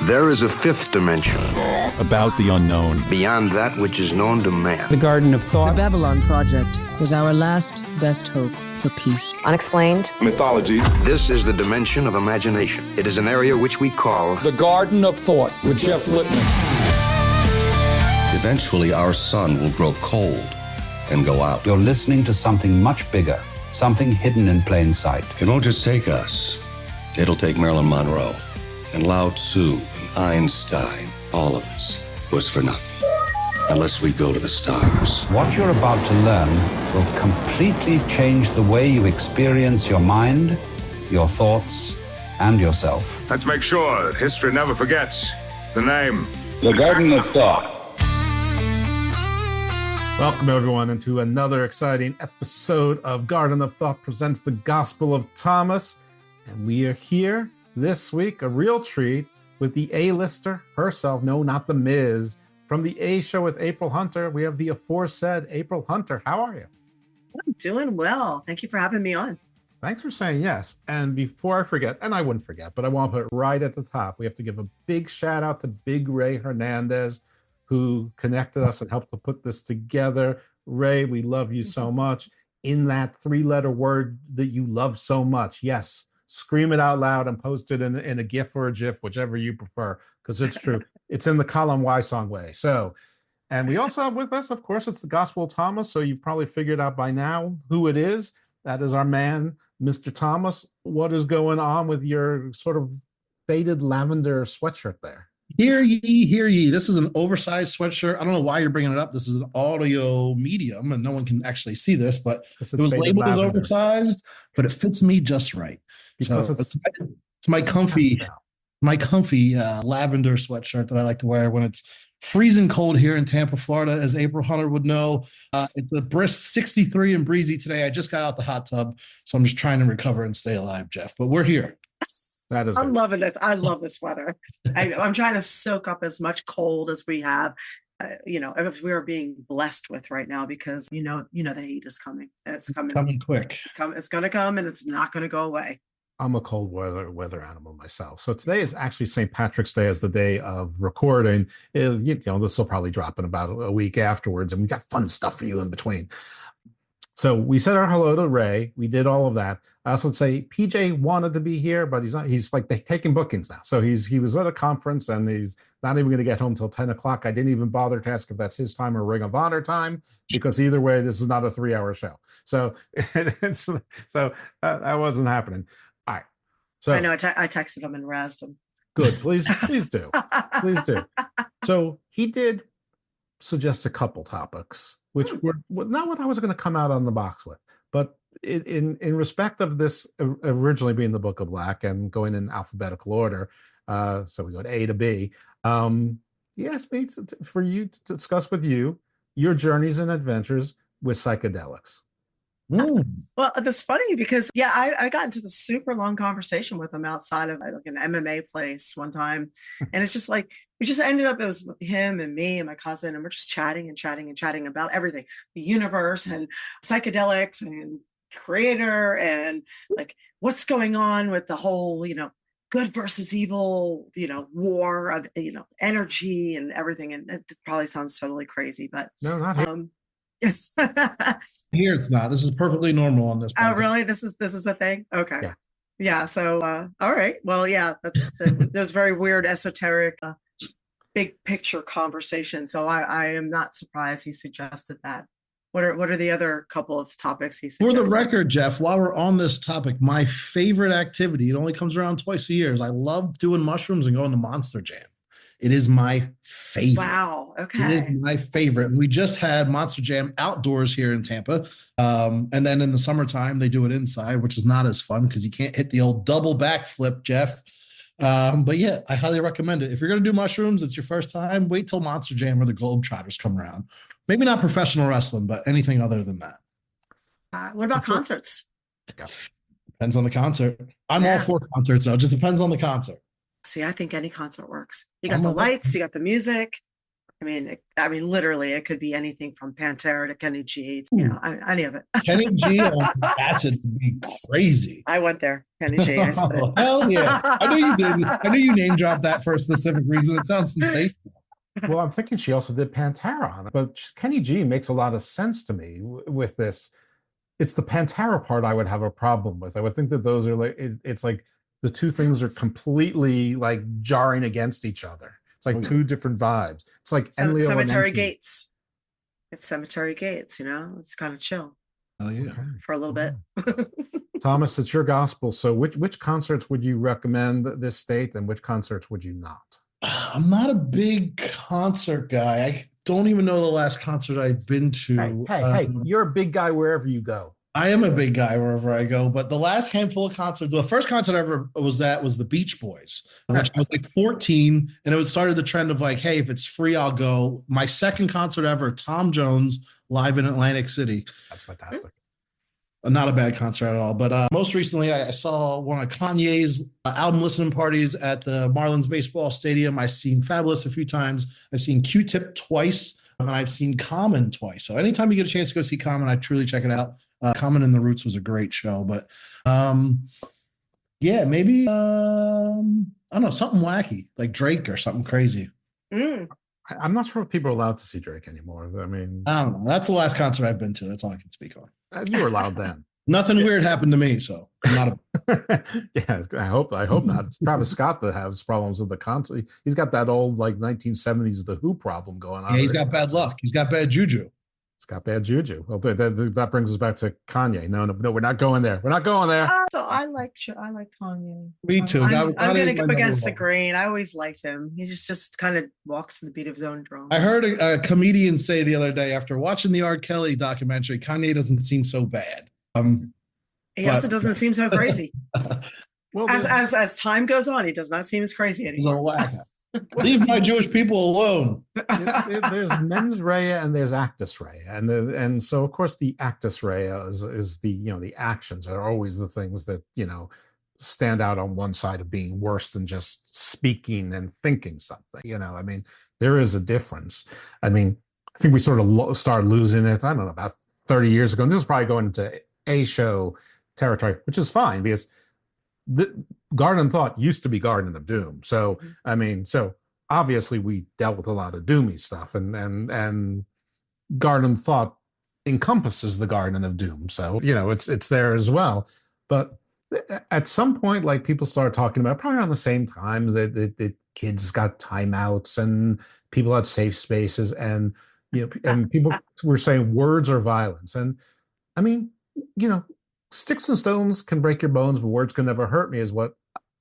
There is a fifth dimension. About the unknown. Beyond that which is known to man. The Garden of Thought. The Babylon Project was our last best hope for peace. Unexplained. Mythologies. This is the dimension of imagination. It is an area which we call The Garden of Thought with Jeff Lippman. Eventually, our sun will grow cold and go out. You're listening to something much bigger, something hidden in plain sight. It won't just take us. It'll take Marilyn Monroe and Lao Tzu and Einstein. All of us was for nothing unless we go to the stars. What you're about to learn will completely change the way you experience your mind, your thoughts, and yourself. Let's make sure that history never forgets the name. The Garden of Thought. Welcome, everyone, into another exciting episode of Garden of Thought presents the Gospel of Thomas. And we are here this week, a real treat, with the A-lister herself. No, not the Miz. From the A Show with April Hunter, we have the aforesaid April Hunter. How are you? I'm doing well. Thank you for having me on. Thanks for saying yes. And before I forget, and I wouldn't forget, but I want to put it right at the top, we have to give a big shout out to Big Ray Hernandez, who connected us and helped to put this together. Ray, we love you so much. In that three-letter word that you love so much, yes, scream it out loud and post it in a GIF or a GIF, whichever you prefer, because it's true. It's in the Colin Y song way. So, and we also have with us, of course, it's the Gospel of Thomas. So you've probably figured out by now who it is. That is our man, Mr. Thomas. What is going on with your sort of faded lavender sweatshirt there? Hear ye, hear ye. This is an oversized sweatshirt. I don't know why you're bringing it up. This is an audio medium, and no one can actually see this, but it was labeled as oversized, but it fits me just right. Because so it's my comfy lavender sweatshirt that I like to wear when it's freezing cold here in Tampa, Florida, as April Hunter would know. It's a brisk 63 and breezy today. I just got out the hot tub, so I'm just trying to recover and stay alive, Jeff. But we're here. I'm loving it. I love this weather. I'm trying to soak up as much cold as we have, if we are being blessed with right now, because the heat is coming. And it's coming quick. It's going to come, and it's not going to go away. I'm a cold weather animal myself. So today is actually St. Patrick's Day as the day of recording. This will probably drop in about a week afterwards, and we got fun stuff for you in between. So we said our hello to Ray. We did all of that. I also would say PJ wanted to be here, but he's not. He's like taking bookings now. So he was at a conference, and he's not even going to get home till 10 o'clock. I didn't even bother to ask if that's his time or Ring of Honor time, because either way, this is not a 3-hour show. So that wasn't happening. All right. So I know. I texted him and razzed him. Good. Please do. Please do. So he did suggest a couple topics, which were not what I was going to come out on the box with, but in respect of this originally being the Book of Black and going in alphabetical order, so we go to A to B. He asked me for you to discuss with you your journeys and adventures with psychedelics. Well, that's funny because I got into the super long conversation with him outside of like an MMA place one time, and it's just like we just ended up. It was him and me and my cousin, and we're just chatting about everything, the universe and psychedelics and creator and like what's going on with the whole good versus evil war of energy and everything. And it probably sounds totally crazy, but no, not here. Yes. Here it's not. This is perfectly normal on this podcast. Oh, really? This is a thing? Okay. Yeah. So, all right. Well, yeah, that's those very weird, esoteric, big picture conversation. So I am not surprised he suggested that. What are the other couple of topics he suggested? For the record, Jeff, while we're on this topic, my favorite activity, it only comes around twice a year, is I love doing mushrooms and going to Monster Jam. It is my favorite. Wow. Okay. It is my favorite. We just had Monster Jam outdoors here in Tampa. And then in the summertime, they do it inside, which is not as fun because you can't hit the old double backflip, Jeff. But yeah, I highly recommend it. If you're going to do mushrooms, it's your first time, wait till Monster Jam or the Globetrotters come around. Maybe not professional wrestling, but anything other than that. What about concerts? Depends on the concert. I'm all for concerts, though. It just depends on the concert. See, I think any concert works. You got the lights, you got the music, I mean, literally, it could be anything from Pantera to Kenny G. You know, any of it. Kenny G on acid would be crazy. I went there, Kenny G. I said it. Hell yeah! I knew you did. I knew you name dropped that for a specific reason. It sounds sensational. Well, I'm thinking she also did Pantera on it, but Kenny G makes a lot of sense to me with this. It's the Pantera part I would have a problem with. I would think that those are like it's like the two things are completely like jarring against each other. It's like two different vibes. It's like Cemetery Gates. It's Cemetery Gates, you know? It's kind of chill. Oh yeah. For a little bit. Thomas, it's your gospel. So which concerts would you recommend this state and which concerts would you not? I'm not a big concert guy. I don't even know the last concert I've been to. Hey, you're a big guy wherever you go. I am a big guy wherever I go, but the last handful of concerts, the first concert I ever was the Beach Boys, which I was like 14, and it started the trend of like, hey, if it's free, I'll go. My second concert ever, Tom Jones live in Atlantic City. That's fantastic. Not a bad concert at all. But most recently, I saw one of Kanye's album listening parties at the Marlins baseball stadium. I've seen Fabulous a few times. I've seen Q-Tip twice, and I've seen Common twice. So anytime you get a chance to go see Common, I truly check it out. Common and the Roots was a great show. But yeah, maybe, I don't know, something wacky, like Drake or something crazy. I'm not sure if people are allowed to see Drake anymore. I mean, I don't know. That's the last concert I've been to. That's all I can speak on. You were allowed then. Nothing weird happened to me, so I'm not a yeah, I hope not. It's Travis Scott that has problems with the concert. He's got that old like 1970s The Who problem going on. Yeah, he's got bad luck. He's got bad juju. He's got bad juju. Well, that brings us back to Kanye. No, we're not going there. We're not going there. So I like Kanye. Me too. I'm going to go against the grain. I always liked him. He just kind of walks to the beat of his own drum. I heard a comedian say the other day after watching the R. Kelly documentary, Kanye doesn't seem so bad. He also doesn't seem so crazy. Well, as time goes on, he does not seem as crazy anymore. Leave my Jewish people alone. There's mens rea and there's actus rea, and so of course the actus rea is the actions are always the things that stand out on one side of being worse than just speaking and thinking something. I mean, there is a difference. I mean, I think we sort of started losing it. I don't know, about 30 years ago. And this is probably going into a show territory, which is fine because the Garden of Thought used to be Garden of Doom. So, I mean, so obviously we dealt with a lot of doomy stuff and Garden of Thought encompasses the Garden of Doom. So, it's there as well. But at some point, like people started talking about probably around the same time that kids got timeouts and people had safe spaces and, and people were saying words are violence. And I mean, sticks and stones can break your bones, but words can never hurt me is what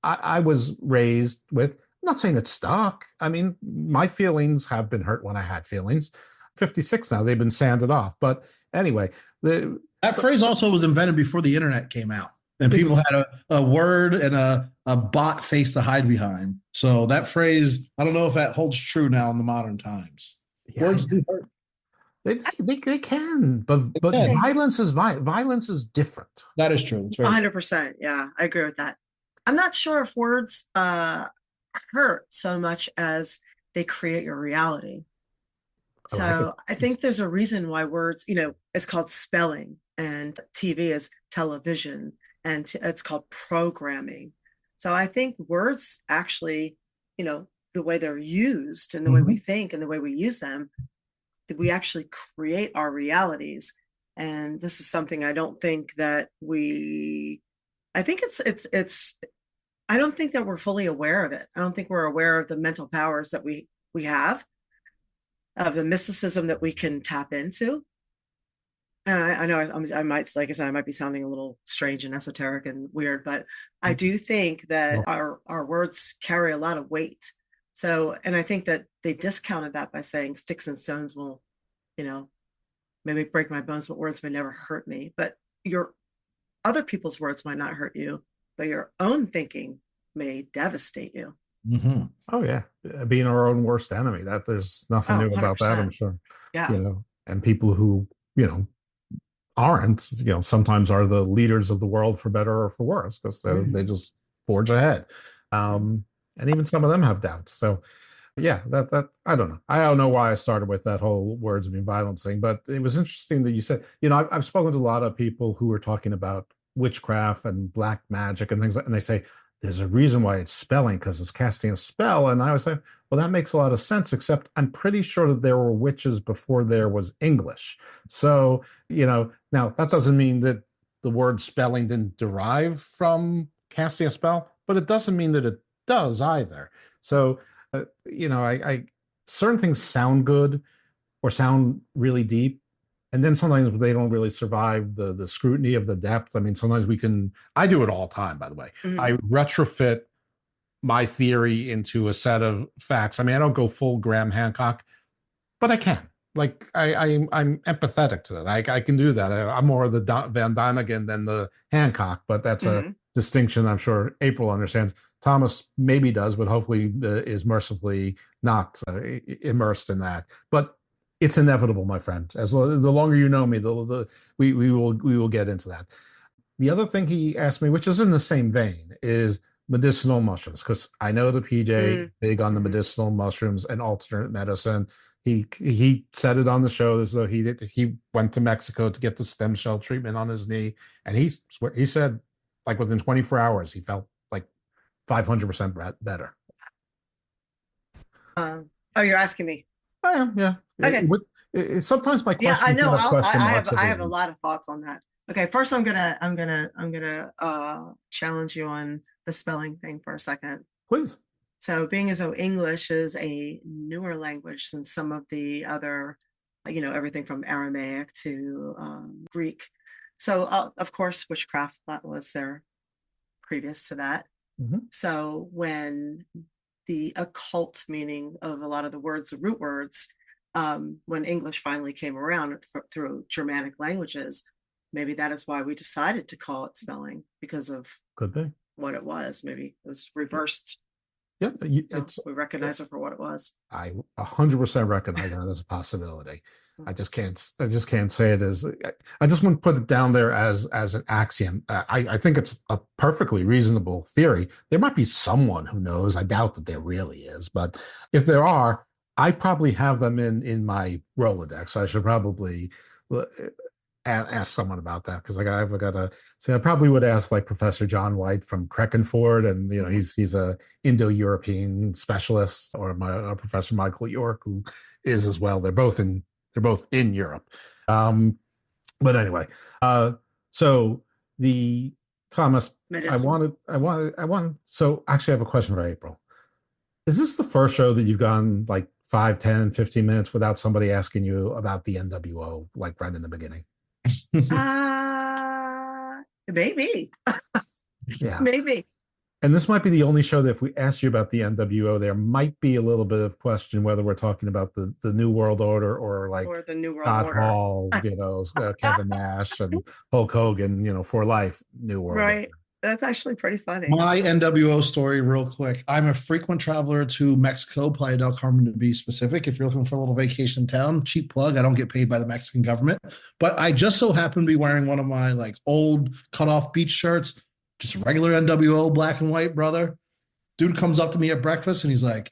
I was raised with. I'm not saying it's stuck. I mean, my feelings have been hurt when I had feelings. 56 now, they've been sanded off. But anyway. That phrase also was invented before the internet came out. And people had a word and a bot face to hide behind. So that phrase, I don't know if that holds true now in the modern times. Yeah, words do hurt. They can, but violence is different. That is true. That's 100%. Yeah, I agree with that. I'm not sure if words hurt so much as they create your reality. So I think there's a reason why words, it's called spelling and TV is television and it's called programming. So I think words actually, the way they're used and the way we think and the way we use them, that we actually create our realities. And this is something I don't think that I think I don't think that we're fully aware of it. I don't think we're aware of the mental powers that we have, of the mysticism that we can tap into. I know I might, like I said, I might be sounding a little strange and esoteric and weird, but I do think that our words carry a lot of weight. So, and I think that they discounted that by saying sticks and stones will, maybe break my bones, but words may never hurt me. But your other people's words might not hurt you, but your own thinking may devastate you. Mm-hmm. Oh yeah. Being our own worst enemy, that there's nothing new about that, I'm sure. Yeah. And people who, aren't, sometimes are the leaders of the world for better or for worse, because they just forge ahead. And even some of them have doubts. So, Yeah, that I don't know. I don't know why I started with that whole words mean violence thing, but it was interesting that you said, I've spoken to a lot of people who are talking about witchcraft and black magic and things, and they say there's a reason why it's spelling because it's casting a spell. And I always say, well, that makes a lot of sense, except I'm pretty sure that there were witches before there was English. So, now that doesn't mean that the word spelling didn't derive from casting a spell, but it doesn't mean that it does either. So, I certain things sound good or sound really deep, and then sometimes they don't really survive the scrutiny of the depth. I mean, sometimes I do it all the time, by the way. I retrofit my theory into a set of facts. I mean, I don't go full Graham Hancock, but I can. Like I'm empathetic to that. I can do that. I'm more of the Van Daniken than the Hancock, but that's a distinction I'm sure April understands. Thomas maybe does, but hopefully is mercifully not immersed in that. But it's inevitable, my friend. The longer you know me, we will get into that. The other thing he asked me, which is in the same vein, is medicinal mushrooms, because I know the PJ big on the medicinal mushrooms and alternate medicine. He said it on the show as though he went to Mexico to get the stem cell treatment on his knee, and he said like within 24 hours he felt like 500% better. You're asking me? I am, yeah. Okay. Sometimes my question. Yeah, I know. I have a lot of thoughts on that. Okay, first I'm gonna challenge you on the spelling thing for a second. Please. So, being as though English is a newer language than some of the other, everything from Aramaic to Greek. So, of course, witchcraft that was there previous to that. So, when the occult meaning of a lot of the words, the root words, when English finally came around through Germanic languages, maybe that is why we decided to call it spelling, because of could be what it was. Maybe it was reversed. Yeah, we recognize it for what it was. I 100% recognize that as a possibility. I just can't say it as. I just want to put it down there as an axiom. I think it's a perfectly reasonable theory. There might be someone who knows. I doubt that there really is, but if there are, I probably have them in my Rolodex. I should probably ask someone about that, because I've got to say I probably would ask like Professor John White from Crackenford, and he's a Indo-European specialist, or Professor Michael York, who is as well. They're both in Europe. But anyway, so the Thomas, Medicine. I wanted. So actually, I have a question for April. Is this the first show that you've gone like 5, 10, 15 minutes without somebody asking you about the NWO, like right in the beginning? Maybe. Yeah, maybe. And this might be the only show that if we ask you about the NWO, there might be a little bit of question whether we're talking about the New World Order or the New World Todd Order. Hall, Kevin Nash and Hulk Hogan, for life, New World Right. Order. That's actually pretty funny. My NWO story, real quick. I'm a frequent traveler to Mexico, Playa del Carmen to be specific. If you're looking for a little vacation town, cheap plug. I don't get paid by the Mexican government, but I just so happen to be wearing one of my like old cut-off beach shirts, just a regular NWO black and white, brother. Dude comes up to me at breakfast and he's like,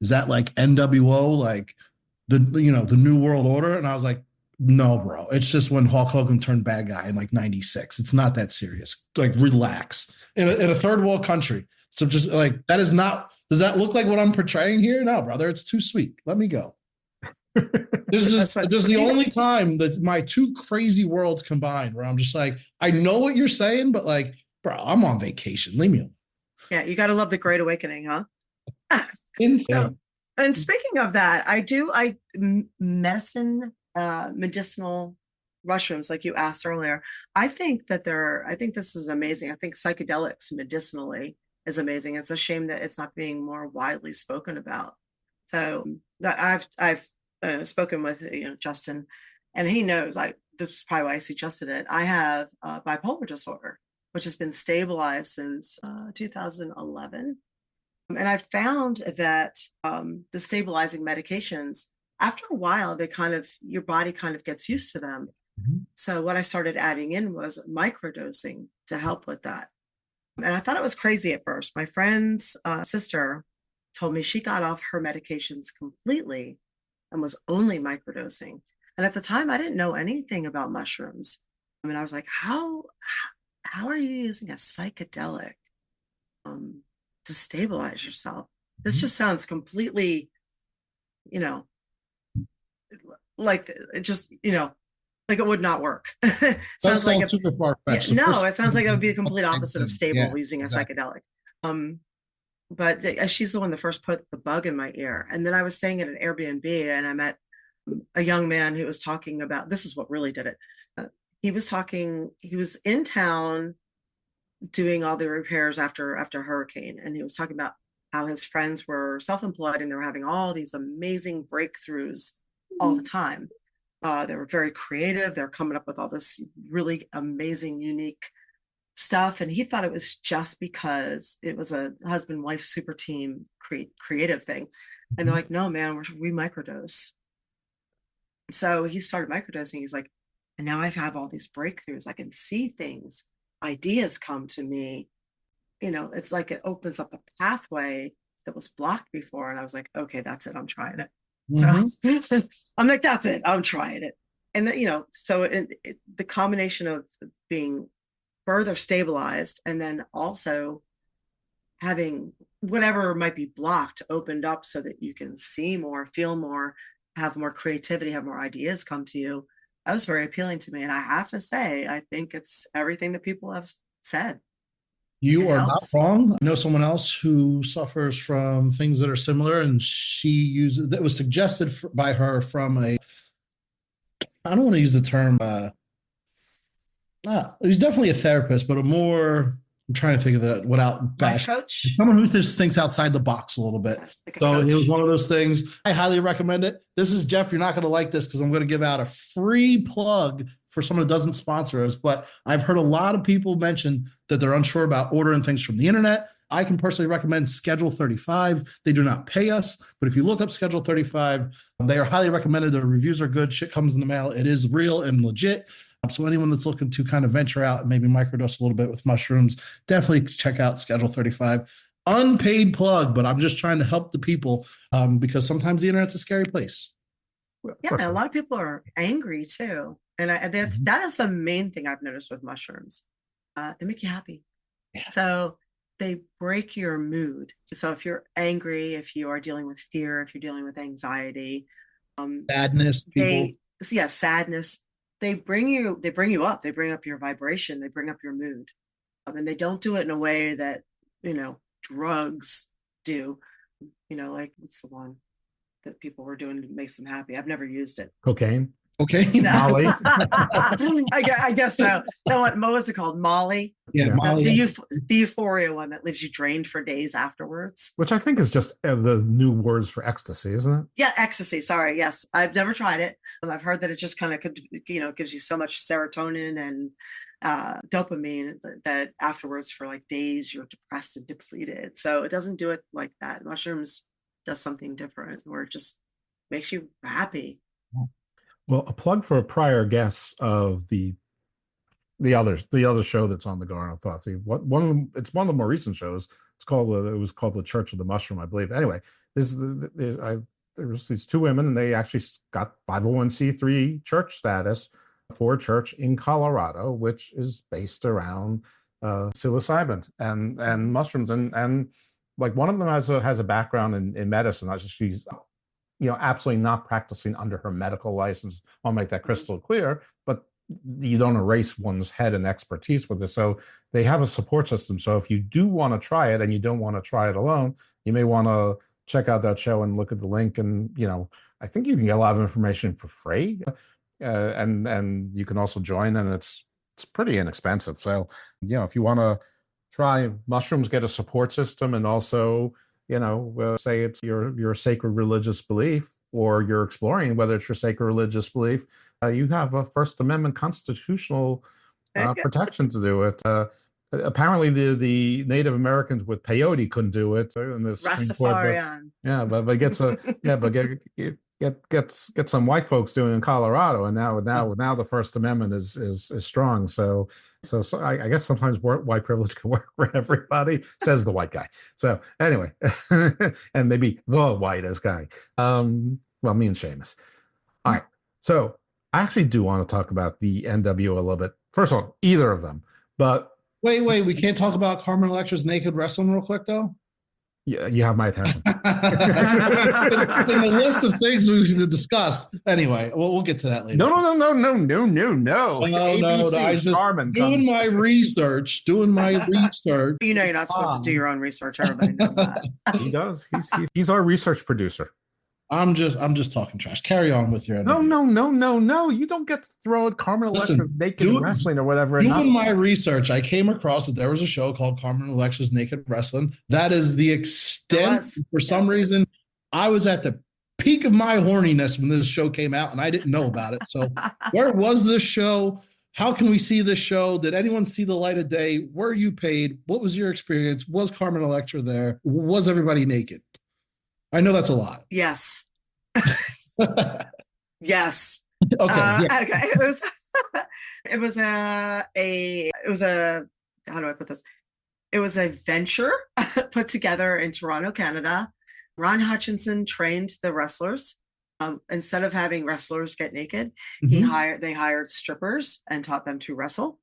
"Is that like NWO, like the New World Order?" And I was like, "No, bro. It's just when Hulk Hogan turned bad guy in like 96. It's not that serious. Like, relax." In a third world country. So just like, that is not, does that look like what I'm portraying here? No, brother. It's too sweet. Let me go. This is the only time that my two crazy worlds combined where I'm just like, I know what you're saying, but like, bro, I'm on vacation. Leave me alone. Yeah, you got to love the Great Awakening, huh? Insane. And speaking of that, medicinal mushrooms, like you asked earlier. I think this is amazing. I think psychedelics medicinally is amazing. It's a shame that it's not being more widely spoken about. So I've spoken with Justin, and he knows. This is probably why I suggested it. I have bipolar disorder, which has been stabilized since 2011. And I found that the stabilizing medications, after a while, your body kind of gets used to them. Mm-hmm. So what I started adding in was microdosing to help with that. And I thought it was crazy at first. My friend's sister told me she got off her medications completely and was only microdosing. And at the time, I didn't know anything about mushrooms. I mean, I was like, how are you using a psychedelic to stabilize yourself? This just sounds completely, you know, like it just, you know, like it would not work. Sounds like super far-fetched. no, it sounds like it would be the complete opposite of stable using a psychedelic. But she's the one that first put the bug in my ear. And then I was staying at an Airbnb and I met a young man who was talking about, this is what really did it. He was in town doing all the repairs after a hurricane. And he was talking about how his friends were self-employed and they were having all these amazing breakthroughs all the time. They were very creative. They're coming up with all this really amazing, unique stuff. And he thought it was just because it was a husband-wife super team creative thing. And they're like, no, man, we microdose. So he started microdosing. He's like, and now I have all these breakthroughs. I can see things, ideas come to me. You know, it's like it opens up a pathway that was blocked before. And I was like, okay, that's it. I'm trying it. So I'm like, that's it. I'm trying it. And then, you know, so the combination of being further stabilized and then also having whatever might be blocked opened up so that you can see more, feel more, have more creativity, have more ideas come to you. That was very appealing to me. And I have to say, I think it's everything that people have said. You are not wrong. I know someone else who suffers from things that are similar, and she uses that was suggested by her from I don't want to use the term. He's definitely a therapist, but I'm trying to think of that without life coach. Someone who just thinks outside the box a little bit. So it was one of those things. I highly recommend it. This is Jeff. You're not going to like this because I'm going to give out a free plug for someone who doesn't sponsor us. But I've heard a lot of people mention that they're unsure about ordering things from the internet. I can personally recommend Schedule 35. They do not pay us, but if you look up Schedule 35, they are highly recommended. The reviews are good. Shit comes in the mail. It is real and legit. So anyone that's looking to kind of venture out and maybe microdose a little bit with mushrooms, definitely check out Schedule 35. Unpaid plug, but I'm just trying to help the people because sometimes the internet's a scary place. Yeah, and a lot of people are angry too. And that is the main thing I've noticed with mushrooms. They make you happy. Yeah. So they break your mood. So if you're angry, if you are dealing with fear, if you're dealing with anxiety, sadness, sadness. They bring you up. They bring up your vibration. They bring up your mood. And they don't do it in a way that, you know, drugs do. You know, like what's the one that people were doing to make them happy? I've never used it. Cocaine. Okay. No. Molly. I guess so. No, what was it called? Molly? Yeah, Molly. The euphoria one that leaves you drained for days afterwards. Which I think is just the new words for ecstasy, isn't it? Yeah, ecstasy. Sorry. Yes. I've never tried it. I've heard that it just kind of could, you know, gives you so much serotonin and dopamine that afterwards for like days you're depressed and depleted. So it doesn't do it like that. Mushrooms does something different where it just makes you happy. Well, a plug for a prior guest of the other show that's on the Garner Thoughts. It's one of the more recent shows. It was called the Church of the Mushroom, I believe. Anyway, there was these two women, and they actually got 501c3 church status for a church in Colorado, which is based around psilocybin and mushrooms, and like one of them has a background in medicine. She's absolutely not practicing under her medical license. I'll make that crystal clear, but you don't erase one's head and expertise with this. So they have a support system. So if you do want to try it and you don't want to try it alone, you may want to check out that show and look at the link. And, I think you can get a lot of information for free. And you can also join, and it's pretty inexpensive. So, if you want to try mushrooms, get a support system, and also, say it's your sacred religious belief, or you're exploring whether it's your sacred religious belief, you have a First Amendment constitutional protection to do it. Apparently, the Native Americans with peyote couldn't do it in this Rastafarian. Yeah, but it get some white folks doing in Colorado, and now the First Amendment is strong. So I guess sometimes white privilege can work for everybody, says the white guy. So anyway, and maybe the whitest guy. Well, me and Seamus. All right. So I actually do want to talk about the NWO a little bit. First of all, either of them, but wait, we can't talk about Carmen Electra's naked wrestling real quick though. Yeah, you have my attention. In the list of things we should discuss. Anyway, we'll get to that later. No. I just Carmen doing my research. You know, you're not supposed to do your own research. Everybody knows that. He does. He's our research producer. I'm just talking trash. Carry on with your No. You don't get to throw at Carmen Electra's naked wrestling or whatever. Doing my research, I came across that there was a show called Carmen Electra's Naked Wrestling. That is the extent. For some reason, I was at the peak of my horniness when this show came out, and I didn't know about it. So, where was this show? How can we see this show? Did anyone see the light of day? Were you paid? What was your experience? Was Carmen Electra there? Was everybody naked? I know that's a lot. Yes. Yes. Okay. Okay. It was how do I put this? It was a venture put together in Toronto, Canada. Ron Hutchinson trained the wrestlers. Instead of having wrestlers get naked, they hired strippers and taught them to wrestle.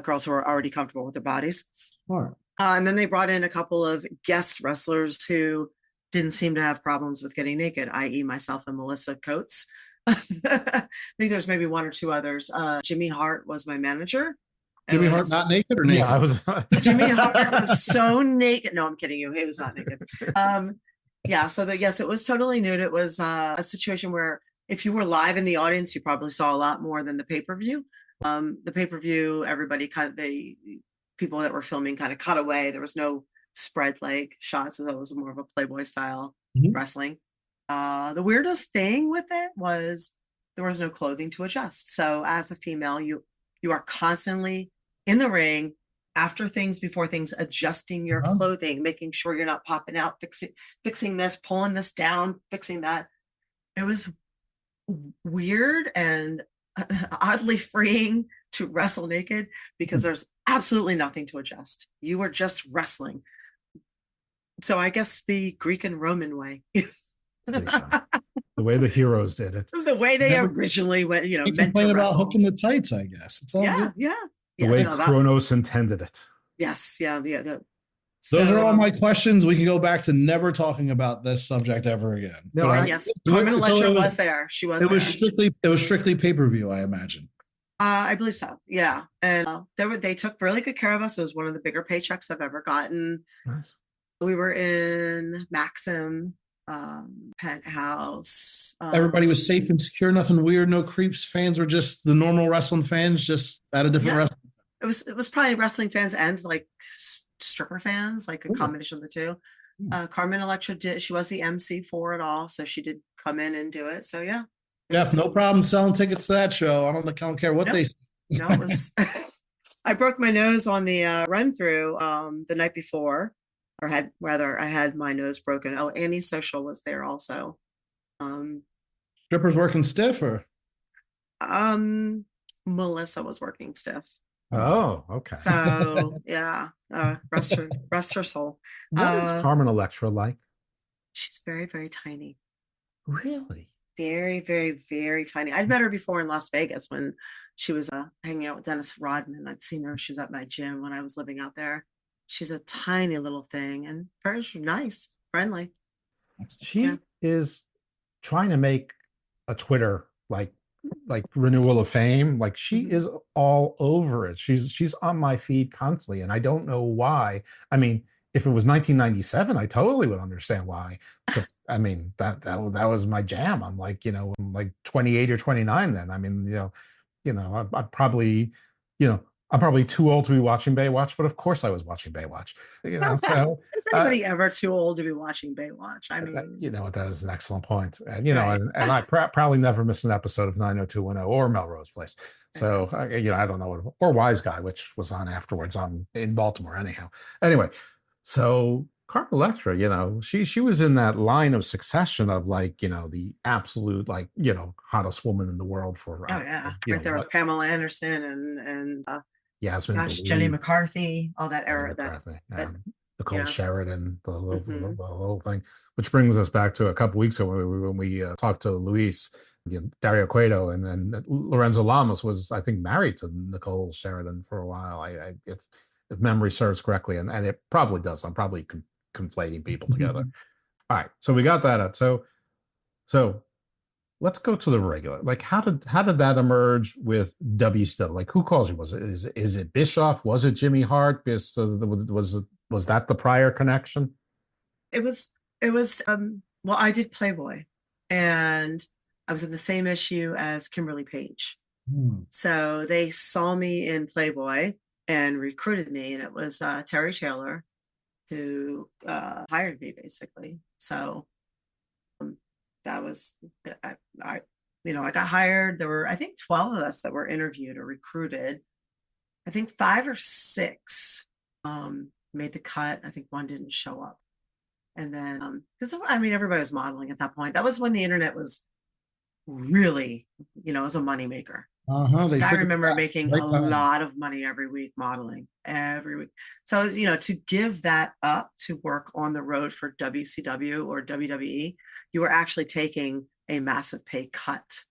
Girls who were already comfortable with their bodies. All right. And then they brought in a couple of guest wrestlers who didn't seem to have problems with getting naked, i.e. myself and Melissa Coates. I think there's maybe one or two others. Jimmy Hart was my manager. Jimmy Hart not naked or naked? Yeah, I was. Jimmy Hart was so naked. No, I'm kidding you. He was not naked. Yes, it was totally nude. It was a situation where if you were live in the audience, you probably saw a lot more than the pay-per-view. The pay-per-view, everybody people that were filming kind of cut away. There was no spread leg shots, so it was more of a Playboy style wrestling. The weirdest thing with it was there was no clothing to adjust. So as a female, you are constantly in the ring after things, before things, adjusting your clothing, making sure you're not popping out, fixing this, pulling this down, fixing that. It was weird and oddly freeing to wrestle naked because there's absolutely nothing to adjust. You were just wrestling. So I guess the Greek and Roman way. The way the heroes did it. The way they originally went, You meant to complain about wrestle. hooking the tights, I guess. It's all good. The way Kronos intended it. Yes, Those are all my questions. We can go back to never talking about this subject ever again. Yes, Carmen Electra was there. She was. It was strictly pay-per-view, I imagine. I believe so. Yeah, and they took really good care of us. It was one of the bigger paychecks I've ever gotten. Nice. We were in Maxim, Penthouse. Everybody was safe and secure. Nothing weird. No creeps. Fans were just the normal wrestling fans, just at a different wrestling. It was probably wrestling fans and like stripper fans, like a combination of the two. Carmen Electra she was the MC for it all, so she did come in and do it. So yeah, no problem selling tickets to that show. I don't care what they say. No, it was. I broke my nose on the run through the night before, or I had my nose broken. Oh, Annie Social was there also. Strippers working stiff, or Melissa was working stiff. Oh, okay. So yeah, rest her soul. What is Carmen Electra like? She's very, very tiny. Really? Very, very, very tiny. I'd met her before in Las Vegas when she was hanging out with Dennis Rodman. I'd seen her. She was at my gym when I was living out there. She's a tiny little thing and very nice, friendly. She is trying to make a Twitter like renewal of fame. Like she is all over it. She's on my feed constantly, and I don't know why. I mean, if it was 1997, I totally would understand why. Because I mean, that was my jam. I'm like, I'm like 28 or 29 then. I mean, I'm probably too old to be watching Baywatch, but of course I was watching Baywatch. So is anybody ever too old to be watching Baywatch? I mean, that is an excellent point. And and I probably never missed an episode of 90210 or Melrose Place. So I don't know or Wise Guy, which was on afterwards in Baltimore anyhow. Anyway, so Carmen Electra, she was in that line of succession of like, the absolute, like, hottest woman in the world for Oh yeah, right there with Pamela Anderson and Yasmin gosh, Belew, Jenny McCarthy, all that era. Nicole yeah. Sheridan, the whole thing. Which brings us back to a couple weeks ago when we talked to Luis, Dario Cueto, and then Lorenzo Lamas was, I think, married to Nicole Sheridan for a while. If memory serves correctly, and it probably does. I'm probably conflating people together. All right, so we got that out. So let's go to the regular. Like, how did that emerge with WCW? Like, who calls you? Is it Bischoff? Was it Jimmy Hart? Was that the prior connection? It was well, I did Playboy, and I was in the same issue as Kimberly Page. So they saw me in Playboy and recruited me, and it was Terry Taylor who hired me, basically. So that was I got hired. There were, I think, 12 of us that were interviewed or recruited. I think 5 or 6 made the cut. I think 1 didn't show up. And then because everybody was modeling at that point. That was when the internet was really, it was a moneymaker. I remember making a lot of money every week modeling, every week. So, to give that up to work on the road for WCW or WWE, you were actually taking a massive pay cut.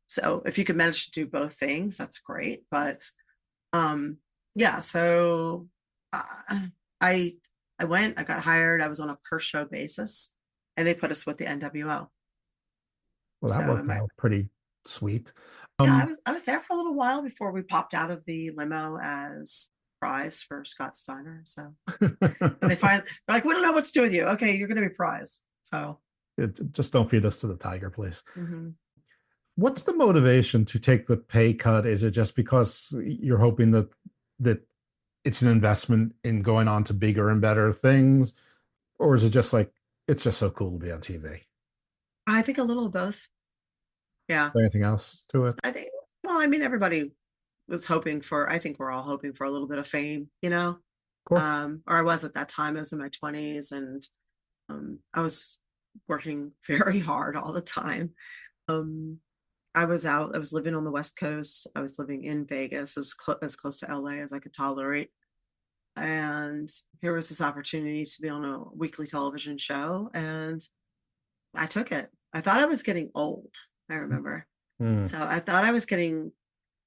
So if you could manage to do both things, that's great. But yeah, so I went, I got hired. I was on a per show basis, and they put us with the NWO. Well, that worked out pretty sweet. Yeah, I was there for a little while before we popped out of the limo as prize for Scott Steiner. So and they're like, we don't know what to do with you. Okay, you're going to be prize. So just don't feed us to the tiger, please. What's the motivation to take the pay cut? Is it just because you're hoping that it's an investment in going on to bigger and better things, or is it just like it's just so cool to be on TV? I think a little of both. Yeah. Is there anything else to it? I think, everybody was hoping for, I think we're all hoping for a little bit of fame, Of course. Or I was at that time. I was in my 20s, and I was working very hard all the time. I was living on the West Coast. I was living in Vegas. It was as close to LA as I could tolerate. And here was this opportunity to be on a weekly television show, and I took it. I thought I was getting old. I remember. So I thought I was getting,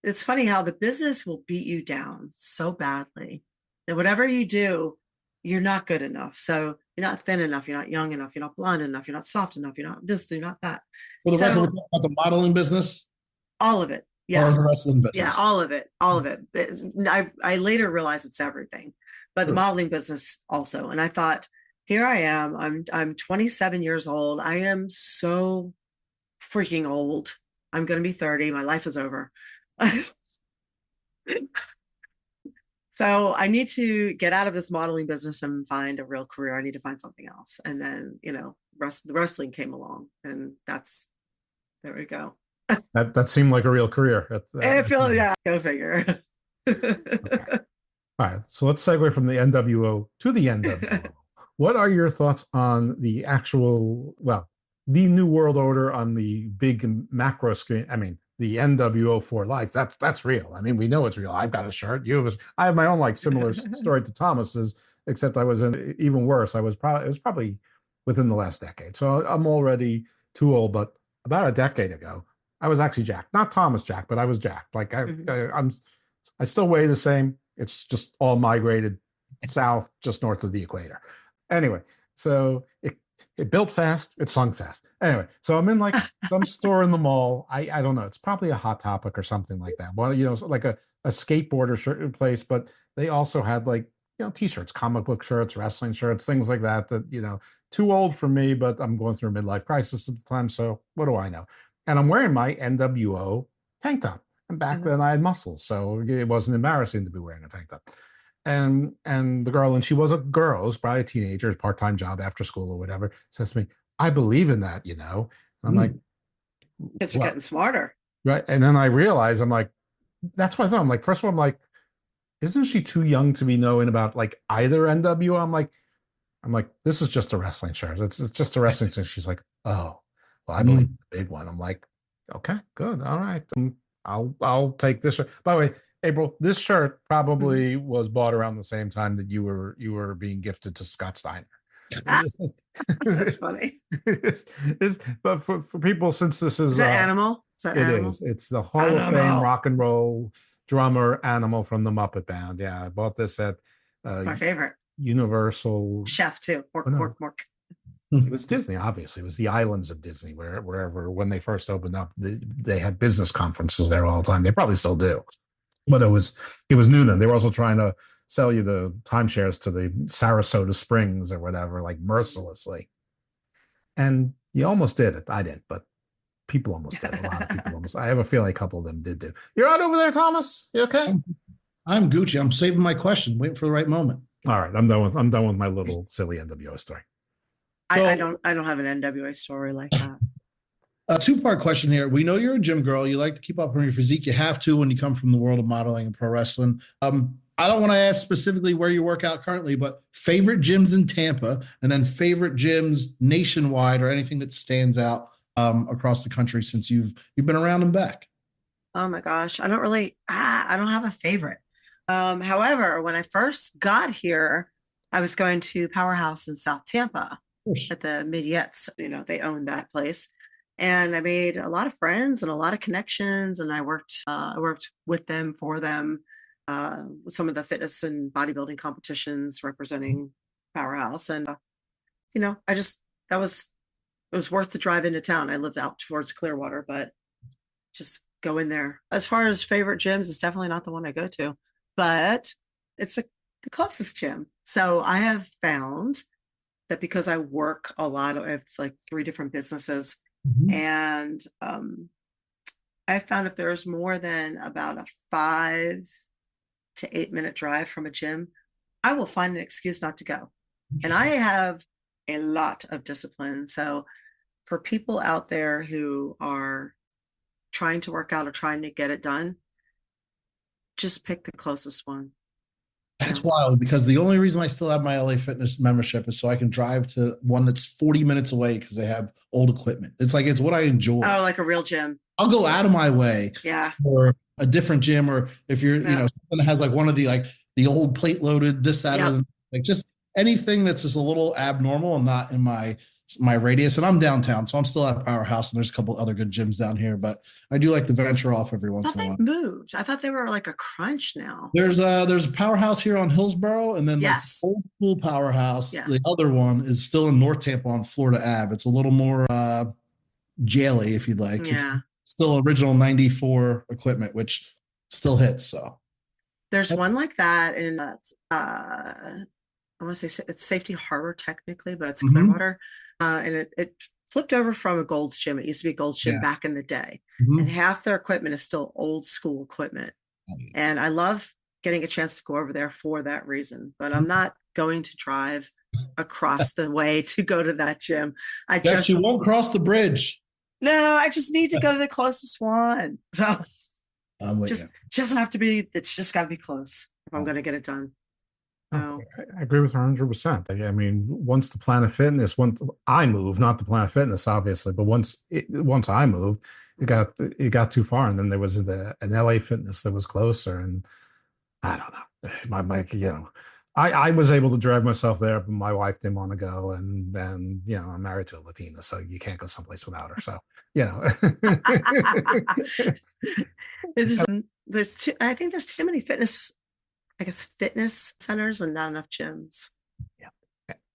it's funny how the business will beat you down so badly that whatever you do, you're not good enough. So you're not thin enough. You're not young enough. You're not blonde enough. You're not soft enough. You're not this, you're not that. For the record, we're talking about the modeling business? All of it. Yeah. Or the wrestling business? Yeah, all of it. All of it. I later realized it's everything, but the modeling business also. And I thought, here I am. I'm 27 years old. I am so freaking old. I'm going to be 30. My life is over. So I need to get out of this modeling business and find a real career. I need to find something else. And then, the wrestling came along, and there we go. That seemed like a real career. Go figure. Okay. All right. So let's segue from the NWO to the NWO. What are your thoughts on the actual, the New World Order on the big macro screen? The NWO for life. That's real. We know it's real. I've got a shirt. I have my own similar story to Thomas's, except I was in even worse. It was probably within the last decade. So I'm already too old, but about a decade ago, I was actually jacked. Not Thomas jacked, but I was jacked. I still weigh the same. It's just all migrated south, just north of the equator. Anyway, so it built fast, it sunk fast. Anyway, so I'm in some store in the mall. I don't know. It's probably a Hot Topic or something like that. Well, like a skateboarder shirt place, but they also had t-shirts, comic book shirts, wrestling shirts, things like that, too old for me, but I'm going through a midlife crisis at the time. So what do I know? And I'm wearing my NWO tank top. And back then I had muscles, so it wasn't embarrassing to be wearing a tank top. And the girl, and she was a girl, was probably a teenager, part-time job after school or whatever, says to me, I believe in that, And I'm like, kids are getting smarter. Right. And then I realized, I'm like, that's what I thought. I'm like, first of all, I'm like, isn't she too young to be knowing about either NWO? I'm like, I'm like, this is just a wrestling shirt. It's just a wrestling shirt. She's like, oh, well, I believe the big one. I'm like, okay, good, all right. I'll take this shirt. By the way, April, this shirt probably was bought around the same time that you were being gifted to Scott Steiner. That's funny. But for people, since this is that Animal? Is that Animal? Is. It's the Hall of Fame rock and roll drummer Animal from the Muppet Band. Yeah, I bought this at it's my favorite. Universal Chef too. Mork. It was Disney, obviously. It was the islands of Disney, wherever when they first opened up, they had business conferences there all the time. They probably still do, but it was Noonan. They were also trying to sell you the timeshares to the Sarasota Springs or whatever, like mercilessly. And you almost did it. I didn't, but people almost did. A lot of people almost. I have a feeling a couple of them did do. You're out over there, Thomas? You okay? I'm Gucci. I'm saving my question, waiting for the right moment. All right, I'm done with my little silly NWO story. So, I don't have an NWA story like that. A two-part question here. We know you're a gym girl. You like to keep up on your physique. You have to when you come from the world of modeling and pro wrestling. I don't want to ask specifically where you work out currently, but favorite gyms in Tampa, and then favorite gyms nationwide, or anything that stands out across the country since you've been around and back. Oh my gosh, I don't have a favorite. However, when I first got here, I was going to Powerhouse in South Tampa at the Midgets. They owned that place. And I made a lot of friends and a lot of connections, and I worked with them, for them, with some of the fitness and bodybuilding competitions representing Powerhouse. And, it was worth the drive into town. I lived out towards Clearwater, but just go in there. As far as favorite gyms, it's definitely not the one I go to, but it's the closest gym. So I have found that because I work a lot, I have like 3 different businesses. And I found if there's more than about a 5 to 8 minute drive from a gym, I will find an excuse not to go. And I have a lot of discipline. So for people out there who are trying to work out or trying to get it done, just pick the closest one. That's wild, because the only reason I still have my LA Fitness membership is so I can drive to one that's 40 minutes away because they have old equipment. It's what I enjoy. Oh, like a real gym. I'll go out of my way for a different gym, or if you're, something that has like one of the old plate loaded, this, that, or like just anything that's just a little abnormal and not in my radius. And I'm downtown, so I'm still at Powerhouse, and there's a couple other good gyms down here, but I do like to venture off every once in a while. They moved. I thought they were like a Crunch now. There's a Powerhouse here on Hillsborough, and then the old school Powerhouse. The other one is still in North Tampa on Florida Ave. It's a little more jaily, if you'd like. It's still original 94 equipment, which still hits. So there's one like that in I want to say it's Safety Harbor technically, but it's Clearwater. And it flipped over from a Gold's Gym. It used to be Gold's Gym back in the day. And half their equipment is still old school equipment. And I love getting a chance to go over there for that reason. But I'm not going to drive across the way to go to that gym. You won't cross the bridge. No, I just need to go to the closest one. So it's just got to be close if I'm going to get it done. I agree with her 100%. I mean, once the Planet Fitness, once I moved, not the Planet Fitness, obviously, but once I moved, it got too far, and then there was an LA Fitness that was closer, and I don't know. I was able to drag myself there, but my wife didn't want to go, and then I'm married to a Latina, so you can't go someplace without her. So I think there's too many fitness centers and not enough gyms. Yeah.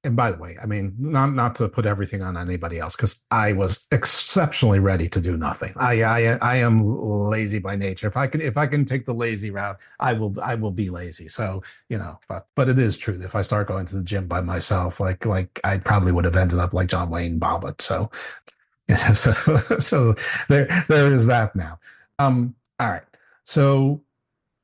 And by the way, I mean, not to put everything on anybody else, because I was exceptionally ready to do nothing. I am lazy by nature. If I can take the lazy route, I will be lazy. So, but it is true that if I start going to the gym by myself, like I probably would have ended up like John Wayne Bobbitt. So, so there is that now. All right. So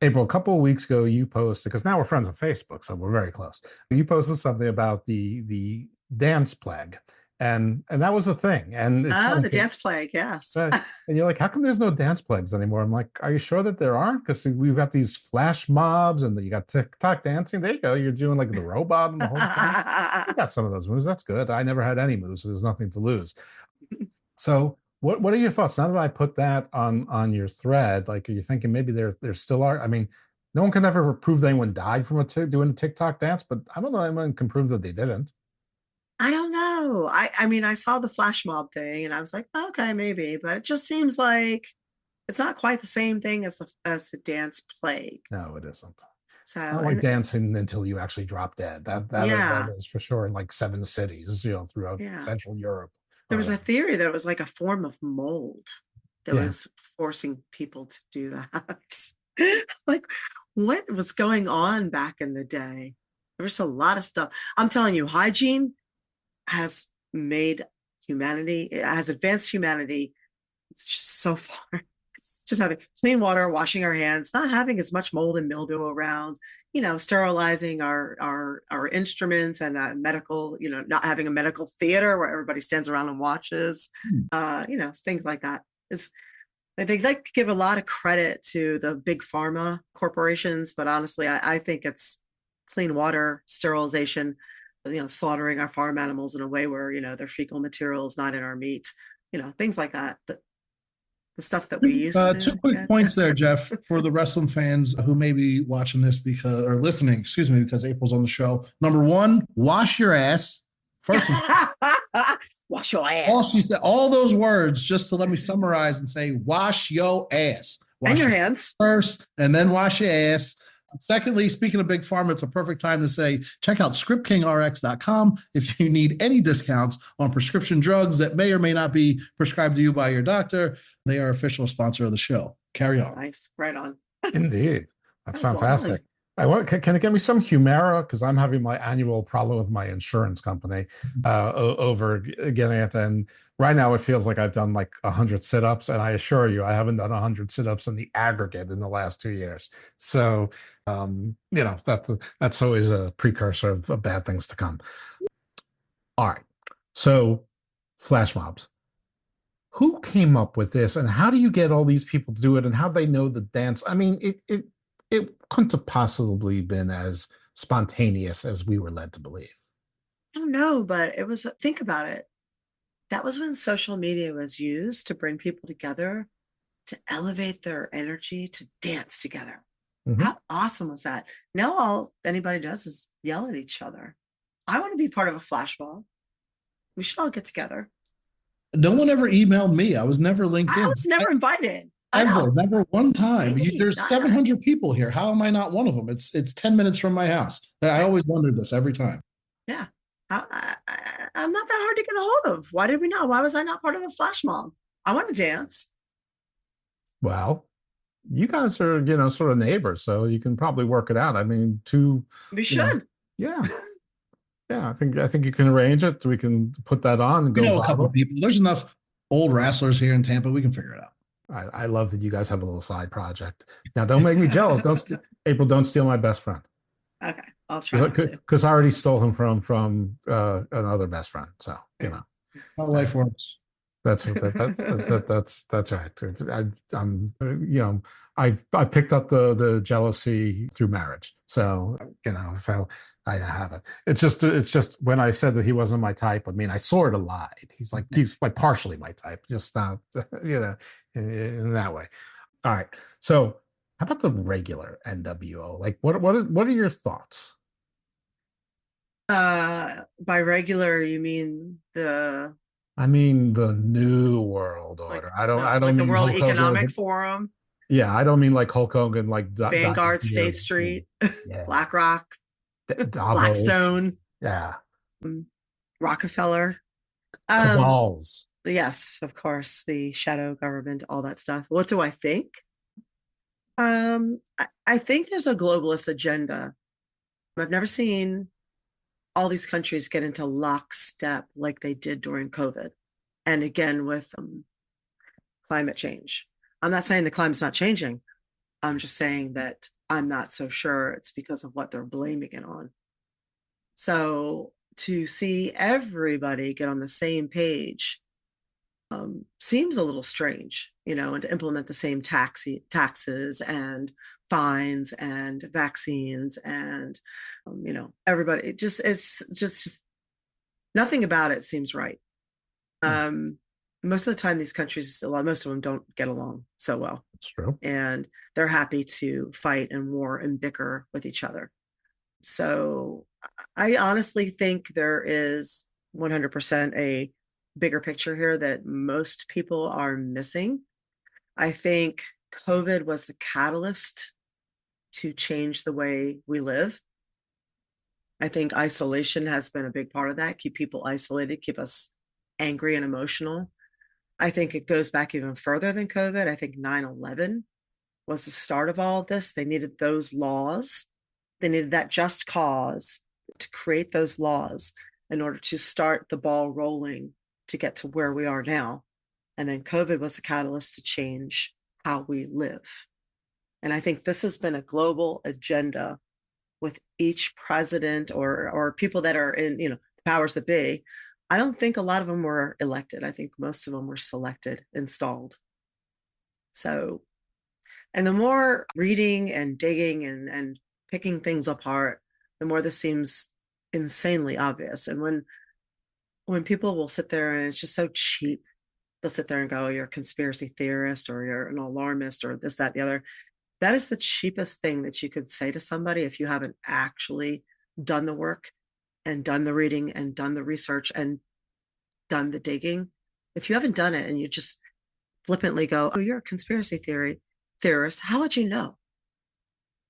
April, a couple of weeks ago, you posted, because now we're friends on Facebook, so we're very close. You posted something about the dance plague, and that was a thing. And it's Oh, funny the 'cause- dance plague, yes. Right. And you're like, how come there's no dance plagues anymore? I'm like, are you sure that there aren't? Because we've got these flash mobs and you got TikTok dancing. There you go. You're doing like the robot and the whole thing. I got some of those moves. That's good. I never had any moves, so there's nothing to lose. So what are your thoughts? Now that I put that on your thread, like, are you thinking maybe there still are? I mean, no one can ever prove that anyone died from doing a TikTok dance, but I don't know anyone can prove that they didn't. I don't know. I mean, I saw the flash mob thing and I was like, okay, maybe, but it just seems like it's not quite the same thing as the dance plague. No, it isn't. So It's not like dancing until you actually drop dead. That is for sure in like 7 cities, throughout Central Europe. There was a theory that it was like a form of mold that was forcing people to do that. Like, what was going on back in the day? There was a lot of stuff. I'm telling you, hygiene has advanced humanity so far. Just having clean water, washing our hands, not having as much mold and mildew around, sterilizing our instruments and medical, not having a medical theater where everybody stands around and watches, things like that. They like to give a lot of credit to the big pharma corporations, but honestly, I think it's clean water, sterilization, slaughtering our farm animals in a way where, their fecal material is not in our meat, things like that. The stuff that we used to. 2 quick points there, Jeff, for the wrestling fans who may be watching this listening, because April's on the show. Number 1, wash your ass. First of all, wash your ass. All she said, all those words, just to let me summarize and say, wash your ass. Wash and your hands. First, and then wash your ass. Secondly, speaking of Big Pharma, it's a perfect time to say, check out scriptkingrx.com if you need any discounts on prescription drugs that may or may not be prescribed to you by your doctor. They are official sponsor of the show. Carry on. Nice. Right on. Indeed. That's fantastic. Can it get me some Humira? Because I'm having my annual problem with my insurance company over getting it. And right now it feels like I've done like 100 sit-ups. And I assure you, I haven't done 100 sit-ups in the aggregate in the last 2 years. So, that's always a precursor of bad things to come. All right. So flash mobs. Who came up with this and how do you get all these people to do it and how they know the dance? I mean, it couldn't have possibly been as spontaneous as we were led to believe. I don't know, but it was, think about it. That was when social media was used to bring people together, to elevate their energy, to dance together. Mm-hmm. How awesome was that? Now all anybody does is yell at each other. I want to be part of a flash mob. We should all get together. No one ever emailed me. I was never linked in. I was never invited. Never one time. There's 700 people here. How am I not one of them? It's 10 minutes from my house. I always wondered this every time. Yeah. I'm not that hard to get a hold of. Why did we not? Why was I not part of a flash mob? I want to dance. Well, you guys are, sort of neighbors, so you can probably work it out. I mean, we should. Yeah. Yeah, I think you can arrange it. We can put that on and go. A couple of people. There's enough old wrestlers here in Tampa. We can figure it out. I love that you guys have a little side project. Now, don't make me jealous. April, don't steal my best friend. Okay, I'll try because I already stole him from another best friend. So how life works. That's right. I picked up the jealousy through marriage. So so I have it. It's just when I said that he wasn't my type. I mean, I sort of lied. He's like partially my type, just not in that way. All right. So how about the regular NWO? Like, what are your thoughts? By regular, you mean the? I mean the New World Order. I don't like mean the World Economic Forum. Yeah, I don't mean like Hulk Hogan, like Vanguard, State Street, BlackRock, Blackstone, Rockefeller, cabals. Yes, of course, the shadow government, all that stuff. What do I think? I think there's a globalist agenda. I've never seen all these countries get into lockstep like they did during COVID, and again with climate change. I'm not saying the climate's not changing. I'm just saying that I'm not so sure it's because of what they're blaming it on. So to see everybody get on the same page seems a little strange, and to implement the same taxes and fines and vaccines and, everybody, it's just nothing about it seems right. Most of the time, these countries, most of them don't get along so well. It's true. And they're happy to fight and war and bicker with each other. So I honestly think there is 100% a bigger picture here that most people are missing. I think COVID was the catalyst to change the way we live. I think isolation has been a big part of that, keep people isolated, keep us angry and emotional. I think it goes back even further than COVID. I think 9/11 was the start of all of this. They needed those laws. They needed that just cause to create those laws in order to start the ball rolling to get to where we are now. And then COVID was the catalyst to change how we live. And I think this has been a global agenda with each president or people that are in, the powers that be. I don't think a lot of them were elected. I think most of them were selected, installed. So, and the more reading and digging and picking things apart, the more this seems insanely obvious. And when people will sit there and it's just so cheap, they'll sit there and go, you're a conspiracy theorist or you're an alarmist or this, that, the other. That is the cheapest thing that you could say to somebody if you haven't actually done the work and done the reading and done the research and done the digging. If you haven't done it and you just flippantly go, oh, you're a conspiracy theorist, how would you know?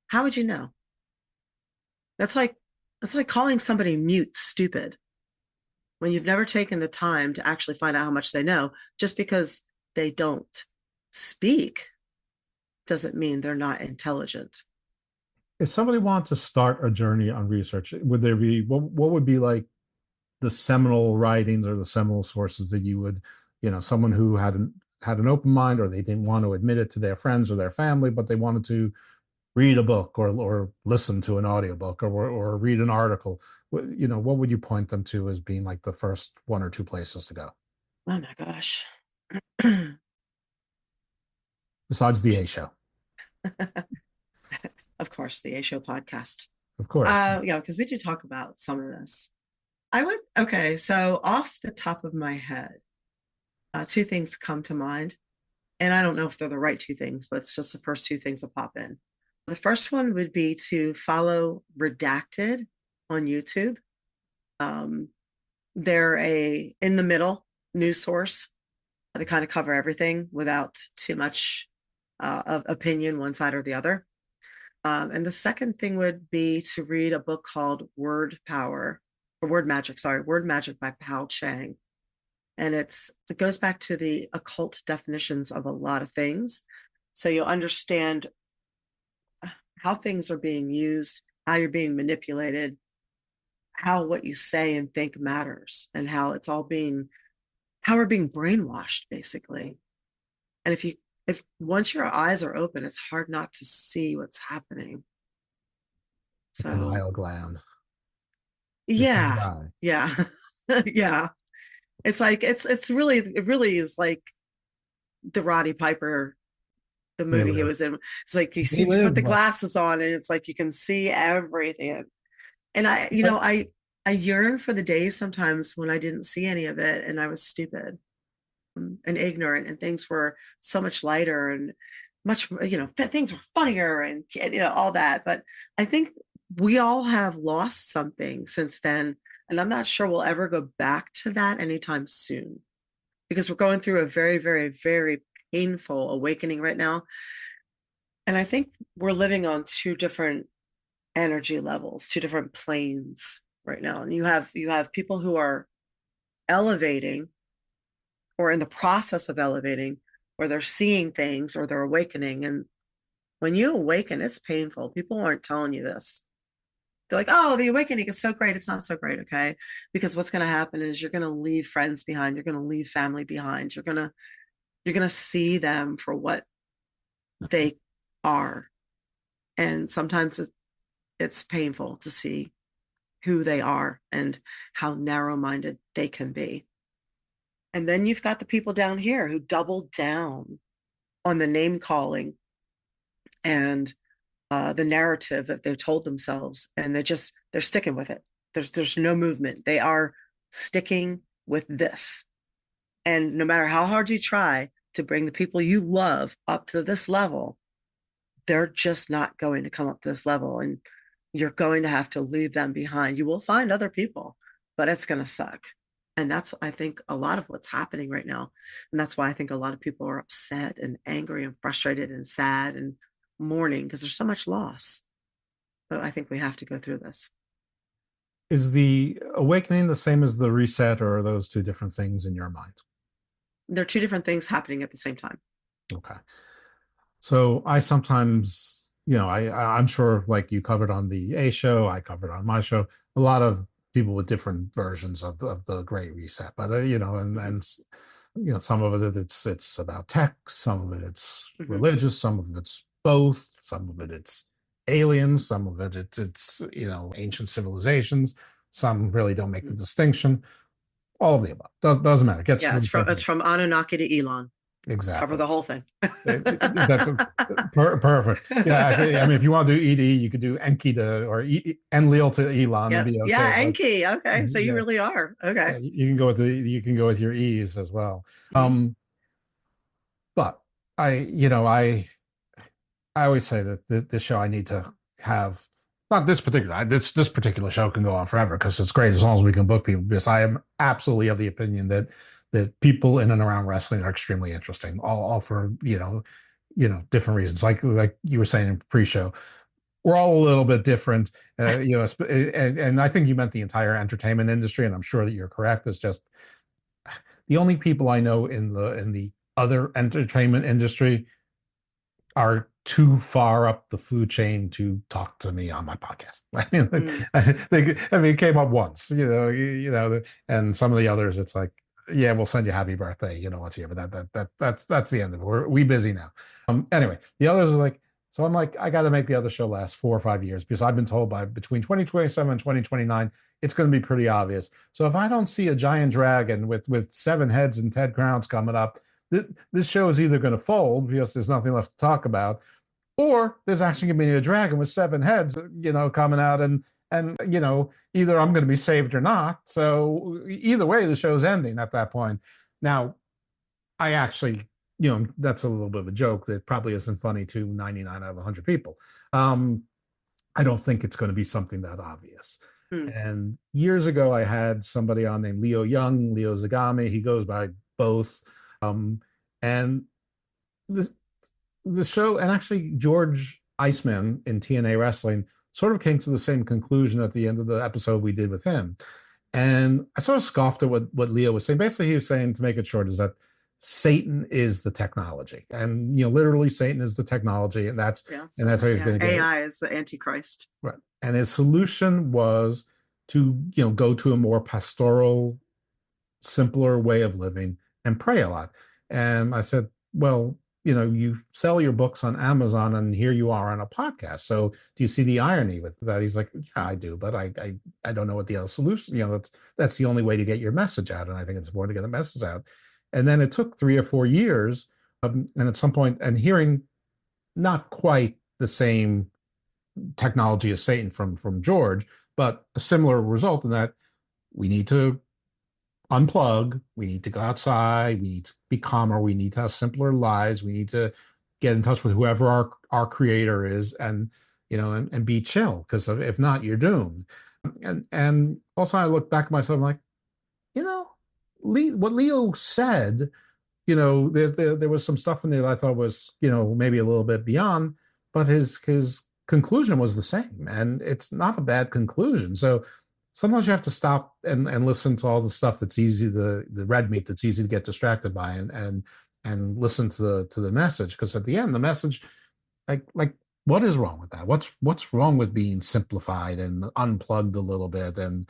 How would you know? That's like calling somebody mute stupid when you've never taken the time to actually find out how much they know. Just because they don't speak doesn't mean they're not intelligent. If somebody wanted to start a journey on research, would there be what would be like the seminal writings or the seminal sources that you would, someone who had an open mind, or they didn't want to admit it to their friends or their family, but they wanted to read a book or listen to an audiobook or read an article, what would you point them to as being like the first one or two places to go? Oh my gosh. Besides the A Show. Of course, the A Show podcast. Of course. Because we do talk about some of this. So off the top of my head, two things come to mind. And I don't know if they're the right two things, but it's just the first two things that pop in. The first one would be to follow Redacted on YouTube. They're a in the middle news source. They kind of cover everything without too much of opinion, one side or the other. And the second thing would be to read a book called Word Magic by Pao Chang. And it goes back to the occult definitions of a lot of things. So you'll understand how things are being used, how you're being manipulated, how what you say and think matters, and how we're being brainwashed, basically. And if once your eyes are open, it's hard not to see what's happening. So Pineal gland. Yeah. Yeah. It's like it really is like the Roddy Piper, the movie he was in. It's like you put the glasses on and it's like you can see everything. And I yearn for the days sometimes when I didn't see any of it and I was stupid and ignorant and things were so much lighter and much, things were funnier and all that. But I think we all have lost something since then. And I'm not sure we'll ever go back to that anytime soon, because we're going through a very, very, very painful awakening right now. And I think we're living on two different energy levels, two different planes right now. And you have people who are elevating or in the process of elevating, or they're seeing things or they're awakening. And when you awaken, it's painful. People aren't telling you this. They're like, oh, the awakening is so great. It's not so great, okay? Because what's going to happen is you're going to leave friends behind. You're going to leave family behind. You're going to see them for what they are. And sometimes it's painful to see who they are and how narrow-minded they can be. And then you've got the people down here who double down on the name calling and the narrative that they've told themselves, and they're sticking with it. There's no movement. They are sticking with this. And no matter how hard you try to bring the people you love up to this level, they're just not going to come up to this level, and you're going to have to leave them behind. You will find other people, but it's going to suck. And that's, I think, a lot of what's happening right now. And that's why I think a lot of people are upset and angry and frustrated and sad and mourning, because there's so much loss. But I think we have to go through this. Is the awakening the same as the reset, or are those two different things in your mind? They're two different things happening at the same time. Okay. So I sometimes, I'm sure, like you covered on the A show, I covered on my show, a lot of people with different versions of the Great Reset. But, some of it, it's about tech, some of it it's religious, some of it's both, some of it's aliens, some of it it's ancient civilizations, some really don't make the distinction. All of the above. Doesn't matter. It's from Anunnaki to Elon. Exactly. Cover the whole thing. Perfect. Yeah. I mean, if you want to do ED, you could do Enki or Enlil to Elon. Yeah, okay, yeah, Enki. Okay, so you really are. Okay. You can go with your E's as well. But I always say that this show I need to have. Not this particular show can go on forever because it's great as long as we can book people, because I am absolutely of the opinion that people in and around wrestling are extremely interesting, all for different reasons. Like you were saying in pre-show, we're all a little bit different, and I think you meant the entire entertainment industry, and I'm sure that you're correct. It's just the only people I know in the other entertainment industry are too far up the food chain to talk to me on my podcast. I mean, it came up once, and some of the others, it's like, yeah, we'll send you happy birthday, once a year, but that's the end of it. We busy now. Anyway, the others are like, so I'm like, I got to make the other show last 4 or 5 years, because I've been told by between 2027 and 2029, it's going to be pretty obvious. So if I don't see a giant dragon with 7 heads and 10 crowns coming up, this show is either going to fold because there's nothing left to talk about, or there's actually going to be a dragon with 7 heads, coming out, and either I'm going to be saved or not. So either way, the show's ending at that point. Now, I actually, that's a little bit of a joke that probably isn't funny to 99 out of 100 people. I don't think it's going to be something that obvious. And years ago, I had somebody on named Leo Zagami. He goes by both. And the show, and actually George Iceman in TNA Wrestling, sort of came to the same conclusion at the end of the episode we did with him. And I sort of scoffed at what Leo was saying. Basically, he was saying, to make it short, is that Satan is the technology. And, literally Satan is the technology. And that's how he's going to get AI is the Antichrist. Right. And his solution was to, go to a more pastoral, simpler way of living and pray a lot. And I said, well, you sell your books on Amazon, and here you are on a podcast. So do you see the irony with that? He's like, yeah, I do, but I don't know what the other solution, that's the only way to get your message out. And I think it's important to get the message out. And then it took 3 or 4 years. And at some point, and hearing not quite the same technology as Satan from George, but a similar result in that we need to unplug, we need to go outside, we need to be calmer, we need to have simpler lives, we need to get in touch with whoever our creator is, and and be chill, because if not, you're doomed. And also I look back at myself like, what Leo said, there was some stuff in there that I thought was maybe a little bit beyond, but his conclusion was the same, and it's not a bad conclusion. So sometimes you have to stop and listen to all the stuff that's easy, the red meat that's easy to get distracted by, and listen to the message, because at the end, the message, like what is wrong with that? What's wrong with being simplified and unplugged a little bit, and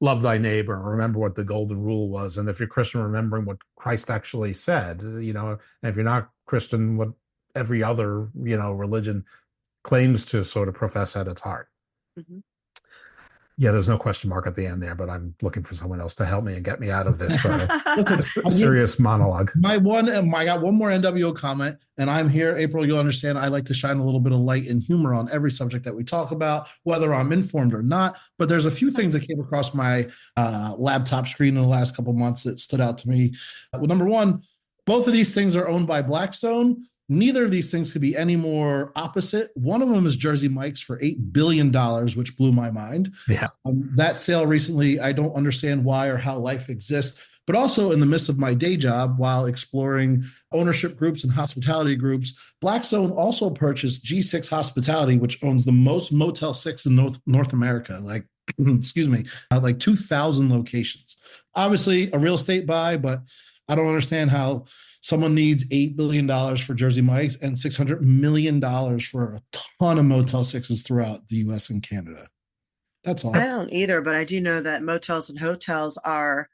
love thy neighbor, and remember what the golden rule was, and if you're Christian, remembering what Christ actually said, and if you're not Christian, what every other religion claims to sort of profess at its heart. Yeah, there's no question mark at the end there, but I'm looking for someone else to help me and get me out of this Listen, serious monologue. I got one more NWO comment, and I'm here, April. You'll understand. I like to shine a little bit of light and humor on every subject that we talk about, whether I'm informed or not. But there's a few things that came across my laptop screen in the last couple of months that stood out to me. Well, number one, both of these things are owned by Blackstone. Neither of these things could be any more opposite. One of them is Jersey Mike's for $8 billion, which blew my mind. Yeah. That sale recently, I don't understand why or how life exists, but also in the midst of my day job, while exploring ownership groups and hospitality groups, Blackstone also purchased G6 Hospitality, which owns the most Motel 6 in North America, like, excuse me, like 2,000 locations. Obviously a real estate buy, but I don't understand how someone needs $8 billion for Jersey Mike's and $600 million for a ton of Motel 6s throughout the US and Canada. That's all. I don't either, but I do know that motels and hotels are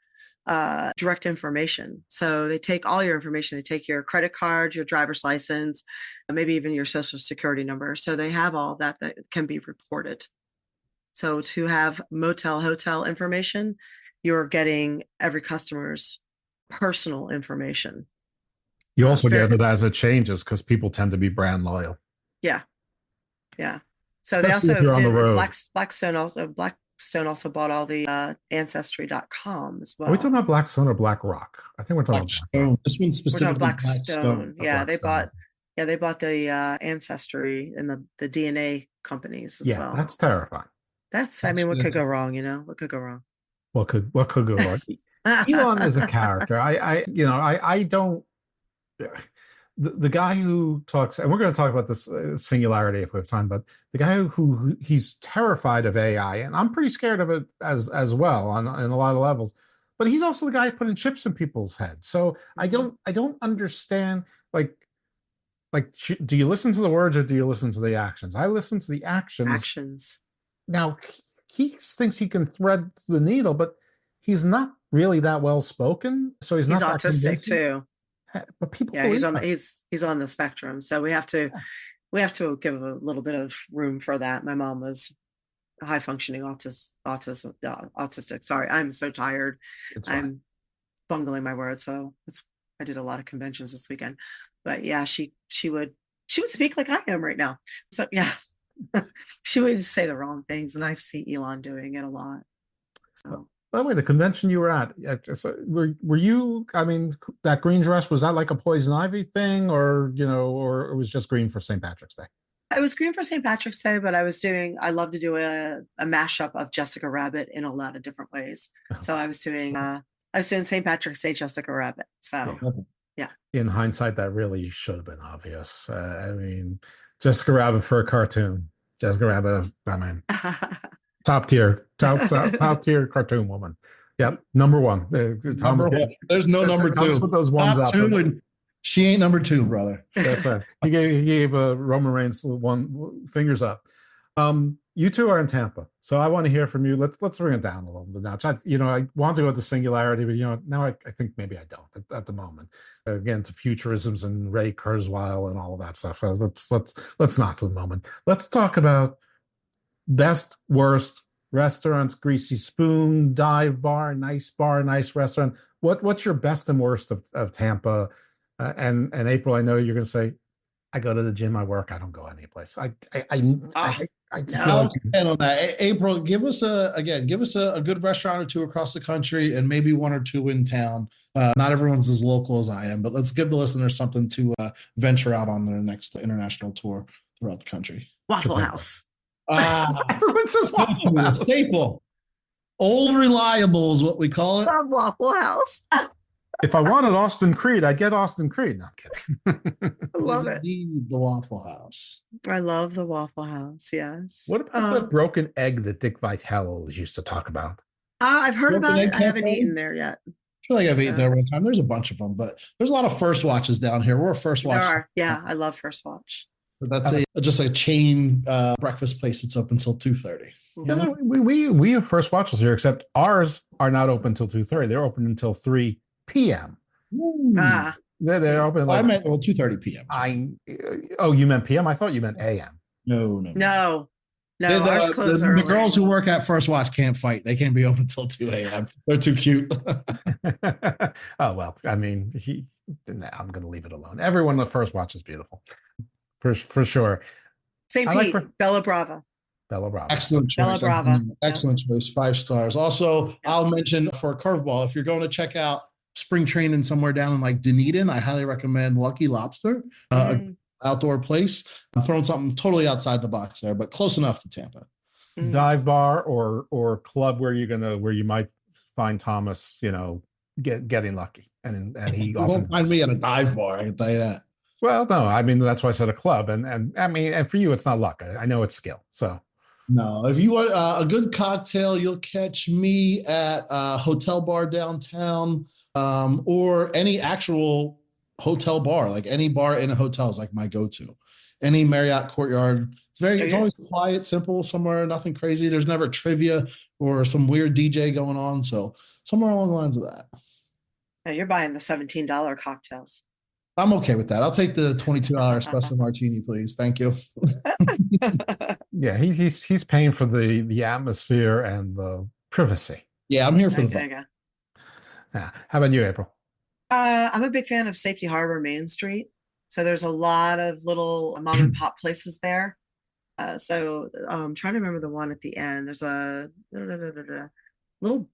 direct information. So they take all your information. They take your credit card, your driver's license, maybe even your social security number. So they have all that can be reported. So to have motel, hotel information, you're getting every customer's personal information. You also get it as it changes because people tend to be brand loyal. Yeah. Yeah. So Especially if you're on the road. Blackstone also bought all the ancestry.com as well. Are we talking about Blackstone or BlackRock? I think we're talking Blackstone. This one specifically Blackstone. Yeah, Blackstone. they bought the ancestry and the DNA companies as well. Yeah, that's terrifying. I mean, what could go wrong, What could go wrong? What could go wrong? Elon is a character. I don't. The guy who talks, and we're going to talk about this singularity if we have time, but the guy who he's terrified of AI, and I'm pretty scared of it as well on a lot of levels. But he's also the guy putting chips in people's heads. So I don't understand. Like, do you listen to the words or do you listen to the actions? I listen to the actions. Actions. Now he thinks he can thread the needle, but he's not really that well spoken. So he's not that autistic too. But people, he's on the spectrum, so we have to give a little bit of room for that. My mom was a high functioning autistic. Sorry, I'm so tired. I'm bungling my words. So I did a lot of conventions this weekend, but yeah, she would speak like I am right now. So yeah, she would say the wrong things, and I see Elon doing it a lot. So. By the way, the convention you were at, were you? I mean, that green dress, was that like a poison ivy thing, or or it was just green for St. Patrick's Day? I was green for St. Patrick's Day, but I love to do a mashup of Jessica Rabbit in a lot of different ways. So I was doing St. Patrick's Day Jessica Rabbit. So yeah. In hindsight, that really should have been obvious. I mean, Jessica Rabbit for a cartoon. Jessica Rabbit. I mean. Top tier cartoon woman. Yep, number one. Number one. There's no number two. Put those ones top up. Two, and she ain't number two, brother. That's right. He gave Roman Reigns one fingers up. You two are in Tampa, so I want to hear from you. Let's bring it down a little bit now. I want to go to singularity, but now I think maybe I don't at the moment. Again, to futurisms and Ray Kurzweil and all of that stuff. Let's not for the moment. Let's talk about best, worst restaurants, Greasy Spoon, dive bar, nice restaurant. What's your best and worst of Tampa? And April, I know you're going to say, I go to the gym, I work, I don't go anyplace. I just feel like on that. April, give us a good restaurant or two across the country and maybe one or two in town. Not everyone's as local as I am, but let's give the listeners something to venture out on their next international tour throughout the country. Waffle House. Everyone says Waffle House. Staple. Old reliable is what we call it. Waffle House. If I wanted Austin Creed, I'd get Austin Creed. No, I'm kidding. I love it. The Waffle House. I love the Waffle House, yes. What about the broken egg that Dick Vitale used to talk about? I've heard about it. I haven't eaten there yet. I feel like I've eaten there one time. There's a bunch of them, but there's a lot of First Watches down here. We're a First Watch. There are. Yeah, I love First Watch. That's just a chain breakfast place that's open until 2:30. Yeah, we have First Watches here, except ours are not open until 2:30. They're open until 3 p.m. They're open. I meant 2:30 p.m. You meant p.m. I thought you meant a.m. No. No, ours close early. The girls who work at First Watch can't fight. They can't be open till 2 a.m. They're too cute. Oh, well, I mean, I'm going to leave it alone. Everyone at First Watch is beautiful. For sure. St. Pete, Bella Brava. Bella Brava. Excellent choice. Bella Brava. Excellent choice. 5 stars. Also, I'll mention for a curveball, if you're going to check out spring training somewhere down in like Dunedin, I highly recommend Lucky Lobster, outdoor place. I'm throwing something totally outside the box there, but close enough to Tampa. Dive bar or club where you might find Thomas, getting lucky, and he You often won't find me at a dive bar. I can tell you that. Well, no, I mean that's why I said a club, and I mean, and for you, it's not luck. I know it's skill. So no, if you want a good cocktail, you'll catch me at a hotel bar downtown, or any actual hotel bar, like any bar in a hotel is like my go-to. Any Marriott Courtyard. It's always quiet, simple, somewhere, nothing crazy. There's never trivia or some weird DJ going on. So somewhere along the lines of that. Yeah, you're buying the $17 cocktails. I'm okay with that. I'll take the $22 espresso martini, please. Thank you. Yeah, he's paying for the atmosphere and the privacy. Yeah, I'm here for the fun. Yeah. How about you, April? I'm a big fan of Safety Harbor Main Street. So there's a lot of little mom and pop places there. So I'm trying to remember the one at the end. There's a little,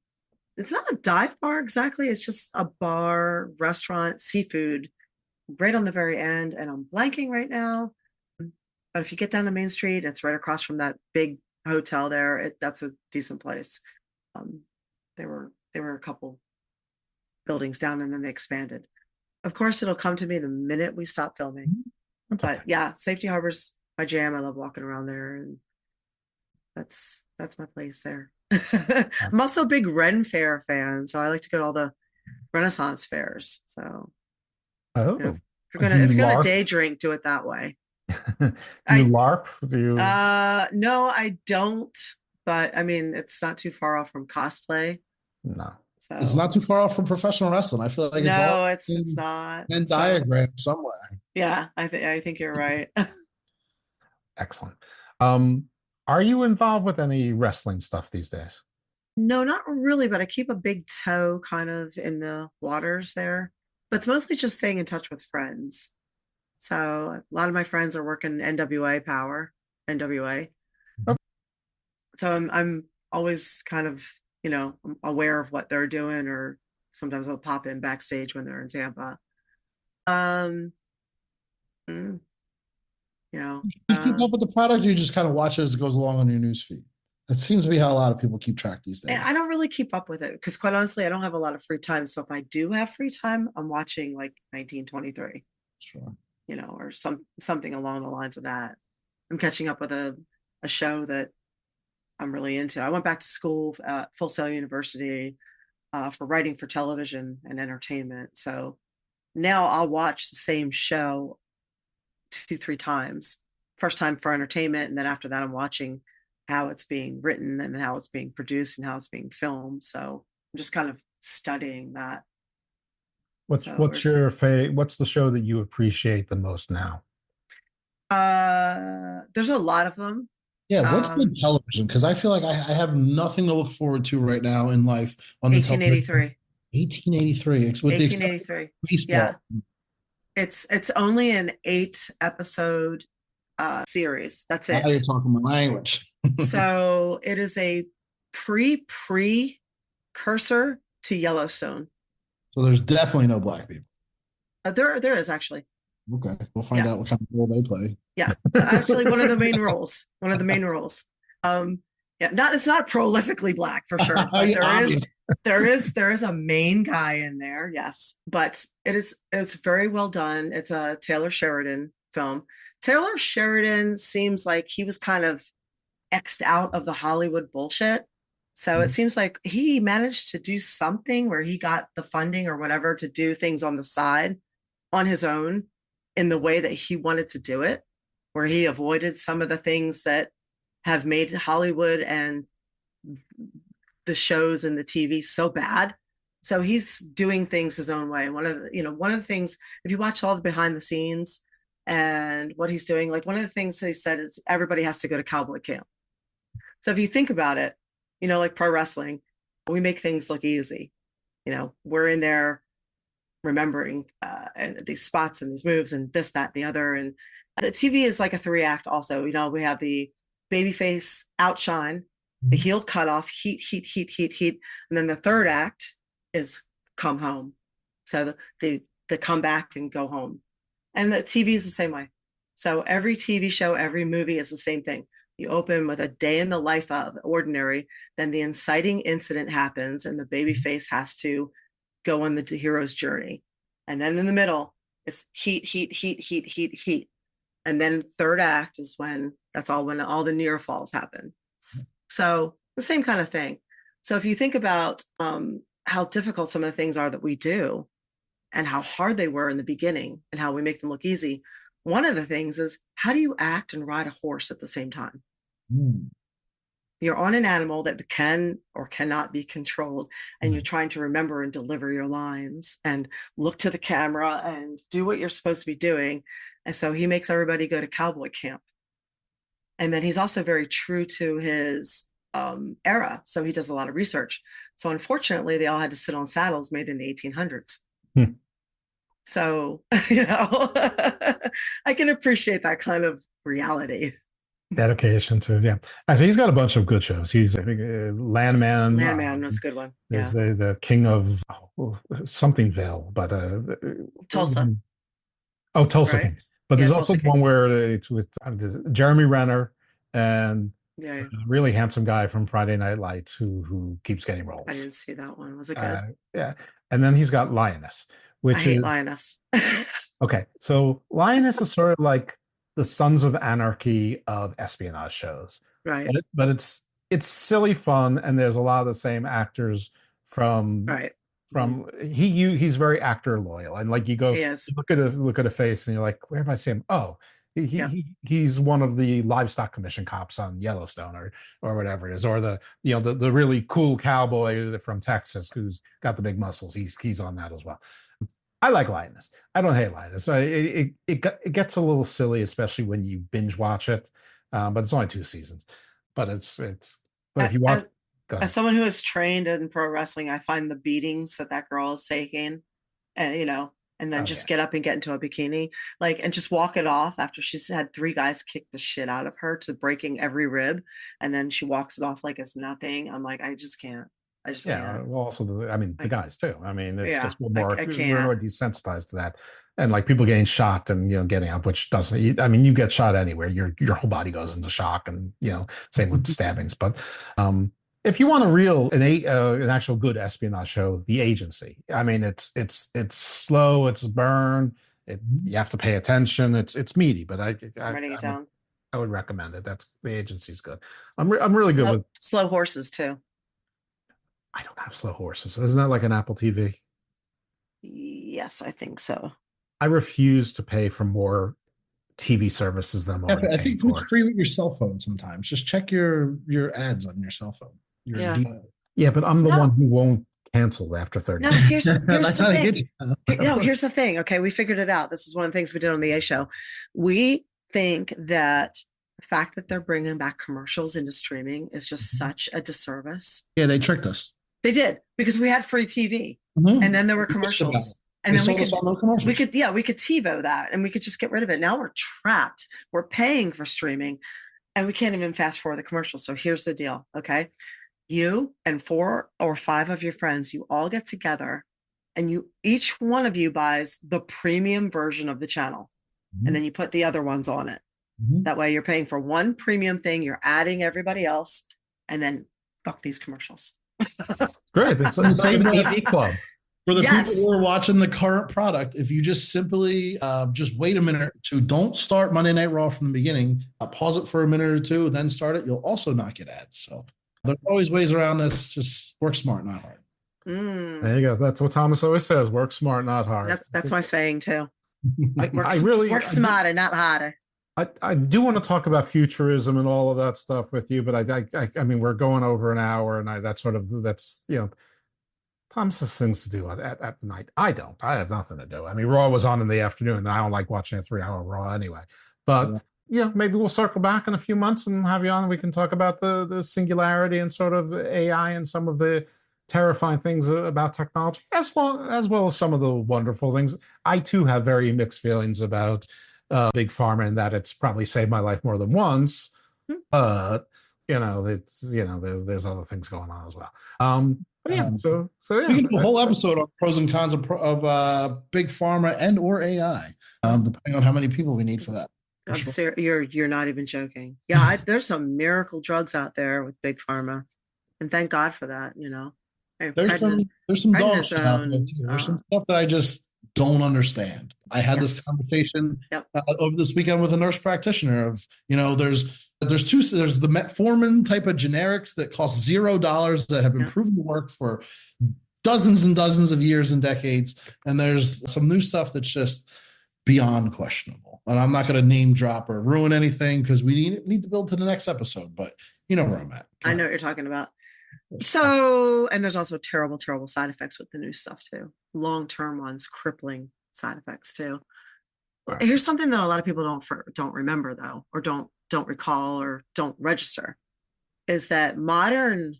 it's not a dive bar exactly. It's just a bar, restaurant, seafood right on the very end. And I'm blanking right now. But if you get down to Main Street, it's right across from that big hotel there. That's a decent place. There were a couple buildings down and then they expanded. Of course, it'll come to me the minute we stop filming. But yeah, Safety Harbor's my jam. I love walking around there, and that's my place there. I'm also a big Ren Fair fan, so I like to go to all the Renaissance fairs. So, if you're gonna day drink, do it that way. Do you LARP? No, I don't. But I mean, it's not too far off from cosplay. No. So. It's not too far off from professional wrestling. I feel like it's not. And diagram somewhere. Yeah, I think you're right. Excellent. Are you involved with any wrestling stuff these days? No, not really, but I keep a big toe kind of in the waters there. But it's mostly just staying in touch with friends. So a lot of my friends are working NWA. Oh. So I'm always kind of, aware of what they're doing, or sometimes I'll pop in backstage when they're in Tampa. You keep up with the product, or you just kind of watch it as it goes along on your newsfeed? That seems to be how a lot of people keep track these days. I don't really keep up with it because, quite honestly, I don't have a lot of free time. So if I do have free time, I'm watching like 1923. Sure. Or something along the lines of that. I'm catching up with a show that I'm really into. I went back to school at Full Sail University for writing for television and entertainment. So now I'll watch the same show 2-3 times. First time for entertainment, and then after that, I'm watching how it's being written and how it's being produced and how it's being filmed. So I'm just kind of studying that. What's the show that you appreciate the most now? There's a lot of them. Yeah, what's good television? Because I feel like I have nothing to look forward to right now in life. On 1883. 1883. 1883. Yeah. It's only an 8-episode series. That's it. Now you're talking my language. So it is a precursor to Yellowstone. So there's definitely no black people. There is actually. Okay, we'll find out what kind of role they play. Yeah, so actually one of the main roles. It's not prolifically black for sure, but there is a main guy in there, yes. But it's very well done. It's a Taylor Sheridan film. Taylor Sheridan seems like he was kind of X'd out of the Hollywood bullshit. So it seems like he managed to do something where he got the funding or whatever to do things on the side on his own in the way that he wanted to do it, where he avoided some of the things that have made Hollywood and the shows and the TV so bad. So he's doing things his own way. One of the things, if you watch all the behind the scenes and what he's doing, like one of the things he said is everybody has to go to cowboy camp. So if you think about it, like pro wrestling, we make things look easy. We're in there remembering and these spots and these moves and this, that, and the other. And the TV is like a 3-act also. We have the babyface outshine, the heel cut off, heat, heat, heat, heat, heat. And then the third act is come home. So the come back and go home. And the TV is the same way. So every TV show, every movie is the same thing. You open with a day in the life of ordinary, then the inciting incident happens and the baby face has to go on the hero's journey. And then in the middle, it's heat, heat, heat, heat, heat, heat. And then third act is when all the near falls happen. So the same kind of thing. So if you think about how difficult some of the things are that we do and how hard they were in the beginning and how we make them look easy, one of the things is, how do you act and ride a horse at the same time? You're on an animal that can or cannot be controlled, and you're trying to remember and deliver your lines and look to the camera and do what you're supposed to be doing. And so he makes everybody go to cowboy camp. And then he's also very true to his era. So he does a lot of research. So unfortunately, they all had to sit on saddles made in the 1800s. So, I can appreciate that kind of reality. Dedication to, yeah. I think he's got a bunch of good shows. He's, I think, Landman. Landman was a good one. Is the king of somethingville, but Tulsa. Tulsa Right. King. But there's also Tulsa one King. where it's with Jeremy Renner and Yeah. a really handsome guy from Friday Night Lights who keeps getting roles. I didn't see that one. Was it good? Yeah. And then he's got Lioness, which I hate Lioness. okay. So Lioness is sort of like the Sons of Anarchy of espionage shows, Right. But it's silly fun, and there's a lot of the same actors from Right. He's very actor loyal, and like you go He is. look at a face, and you're like, where have I seen him? Oh, he's one of the livestock commission cops on Yellowstone or whatever it is, or the really cool cowboy from Texas who's got the big muscles. He's on that as well. I like Lioness. I don't hate Lioness. It gets a little silly, especially when you binge watch it. But it's only 2 seasons. But but if you watch, as someone who is trained in pro wrestling, I find the beatings that girl is taking, and and then get up and get into a bikini, and just walk it off after she's had 3 guys kick the shit out of her to breaking every rib, and then she walks it off like it's nothing. I'm like, I just can't. Can't. Well, also the guys too. I mean, it's just more I we're more desensitized to that, and like people getting shot and getting up, which doesn't. I mean, you get shot anywhere, your whole body goes into shock, and same with stabbings. But if you want an actual good espionage show, The Agency. I mean, it's slow, it's burn. You have to pay attention. It's meaty, but I'm writing it down. I would recommend it. The Agency's good. I'm really good with slow horses too. I don't have slow horses. Isn't that like an Apple TV? Yes, I think so. I refuse to pay for more TV services than I'm already I think paying it's for. free with your cell phone sometimes. Just check your ads on your cell phone. Yeah, but I'm the one who won't cancel after 30 No, here's the thing. No, here's the thing. Okay, we figured it out. This is one of the things we did on the A Show. We think that the fact that they're bringing back commercials into streaming is just such a disservice. Yeah, they tricked us. They did, because we had free TV, and then there were commercials, and then we could TiVo that, and we could just get rid of it. Now we're trapped. We're paying for streaming, and we can't even fast forward the commercials. So here's the deal, okay? You and 4 or 5 of your friends, you all get together, and each one of you buys the premium version of the channel, and then you put the other ones on it. That way, you're paying for one premium thing. You're adding everybody else, and then fuck these commercials. Great. It's the same TV club. For the people who are watching the current product, if you just simply just wait a minute or two, don't start Monday Night Raw from the beginning, pause it for a minute or two, and then start it, you'll also not get ads. So there's always ways around this. Just work smart, not hard. There you go. That's what Thomas always says. Work smart, not hard. That's my saying too. Work smarter, not harder. I do want to talk about futurism and all of that stuff with you, but I mean, we're going over an hour, and that's Thomas has things to do at the night. I don't. I have nothing to do. I mean, Raw was on in the afternoon, and I don't like watching a 3-hour Raw anyway. But maybe we'll circle back in a few months and have you on. And we can talk about the singularity and sort of AI and some of the terrifying things about technology, as well as some of the wonderful things. I too have very mixed feelings about big pharma, and that it's probably saved my life more than once. But there's other things going on as well. But yeah, so yeah, we can do a whole episode on pros and cons of big pharma and or AI, depending on how many people we need for that. I'm serious. You're not even joking. Yeah, there's some miracle drugs out there with big pharma, and thank God for that. There's some dog shit out there too. There's some stuff that I just don't understand. I had this conversation over this weekend with a nurse practitioner of, there's the metformin type of generics that cost $0 that have been proven to work for dozens and dozens of years and decades. And there's some new stuff that's just beyond questionable. And I'm not going to name drop or ruin anything because we need to build to the next episode, but you know where I'm at. I know what you're talking about. So, and there's also terrible, terrible side effects with the new stuff too. Long-term ones, crippling side effects too. Right. Here's something that a lot of people don't remember though, or don't recall or don't register, is that modern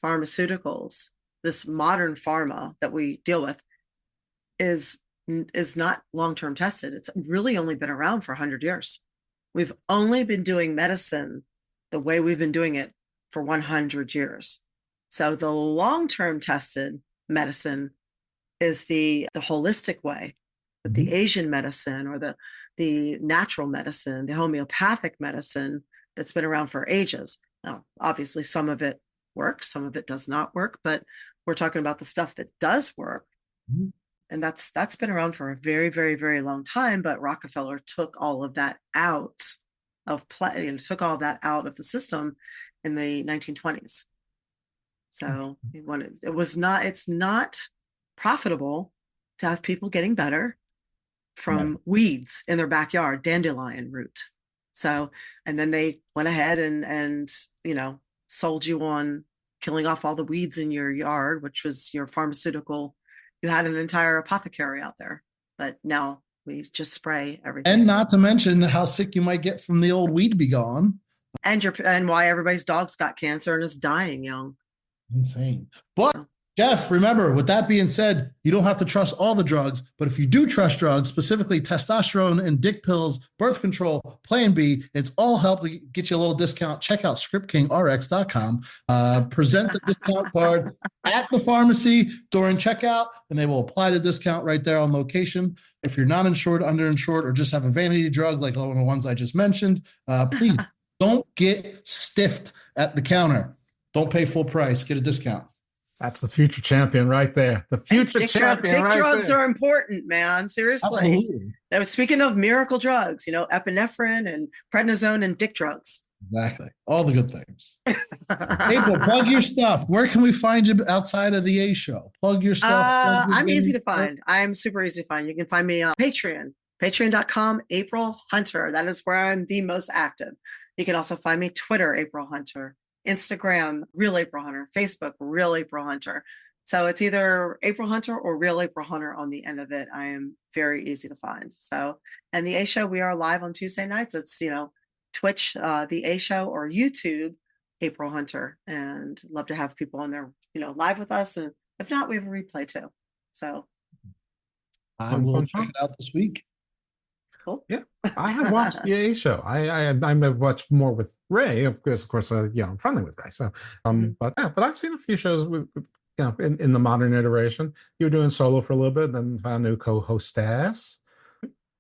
pharmaceuticals, this modern pharma that we deal with, is not long-term tested. It's really only been around for 100 years. We've only been doing medicine the way we've been doing it for 100 years. So the long-term tested medicine is the holistic way, the Asian medicine or the natural medicine, the homeopathic medicine that's been around for ages. Now, obviously, some of it works, some of it does not work, but we're talking about the stuff that does work. And that's been around for a very, very, very long time. But Rockefeller took all of that out of play, took all of that out of the system in the 1920s. So it's not profitable to have people getting better from weeds in their backyard, dandelion root. So, and then they went ahead and sold you on killing off all the weeds in your yard, which was your pharmaceutical. You had an entire apothecary out there, but now we just spray everything. And not to mention how sick you might get from the old weed be gone. And why everybody's dog's got cancer and is dying young. Insane. But Jeff, remember, with that being said, you don't have to trust all the drugs, but if you do trust drugs, specifically testosterone and dick pills, birth control, Plan B, it's all help to get you a little discount. Check out scriptkingrx.com. Present the discount card at the pharmacy during checkout, and they will apply the discount right there on location. If you're not insured, underinsured, or just have a vanity drug like one of the ones I just mentioned, please don't get stiffed at the counter. Don't pay full price. Get a discount. That's the future champion right there. The future champion. Dick drugs are important, man. Seriously. Absolutely. Speaking of miracle drugs, epinephrine and prednisone and dick drugs. Exactly. All the good things. April, plug your stuff. Where can we find you outside of the A show? Plug your stuff. I'm easy to find. I'm super easy to find. You can find me on Patreon. Patreon.com, April Hunter. That is where I'm the most active. You can also find me Twitter, April Hunter. Instagram, Real April Hunter. Facebook, Real April Hunter. So it's either April Hunter or Real April Hunter on the end of it. I am very easy to find. So, and the A Show, we are live on Tuesday nights. It's, Twitch, the A Show, or YouTube, April Hunter. And love to have people on there, live with us. And if not, we have a replay too. So I will check it out this week. Cool. Yeah, I have watched the A Show. I've watched more with Ray, of course. I'm friendly with Ray. So, but I've seen a few shows with in the modern iteration. You were doing solo for a little bit, then found a new co-hostess.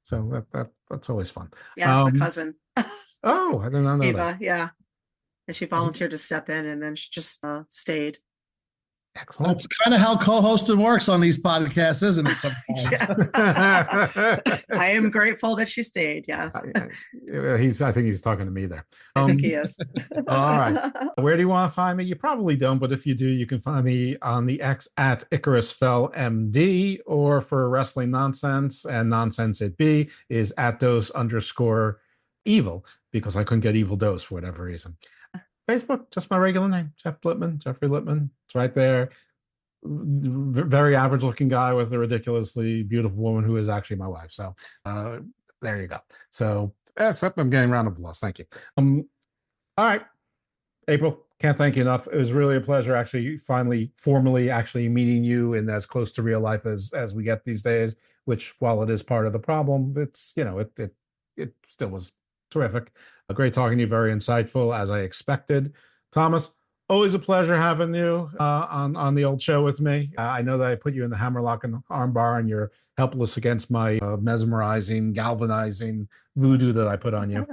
So that's always fun. Yeah, that's my cousin. Oh, I didn't know Eva, that. yeah, and she volunteered to step in, and then she just stayed. Excellent. That's kind of how co-hosting works on these podcasts, isn't it? Sometimes. I am grateful that she stayed. Yes. I think he's talking to me there. I think he is. All right. Where do you want to find me? You probably don't, but if you do, you can find me on the X at Icarus Fell MD, or for wrestling nonsense and nonsense it be is at dose_evil, because I couldn't get evil dose for whatever reason. Facebook, just my regular name, Jeffrey Lippman. It's right there. Very average looking guy with a ridiculously beautiful woman who is actually my wife. So There you go. So yes, I'm getting a round of applause. Thank you. All right, April, can't thank you enough. It was really a pleasure actually finally formally actually meeting you in as close to real life as we get these days, which while it is part of the problem, it's, you know, it still was terrific. Great talking to you, very insightful as I expected. Thomas, always a pleasure having you on the old show with me. I know that I put you in the hammerlock and armbar and you're helpless against my mesmerizing, galvanizing voodoo that I put on you.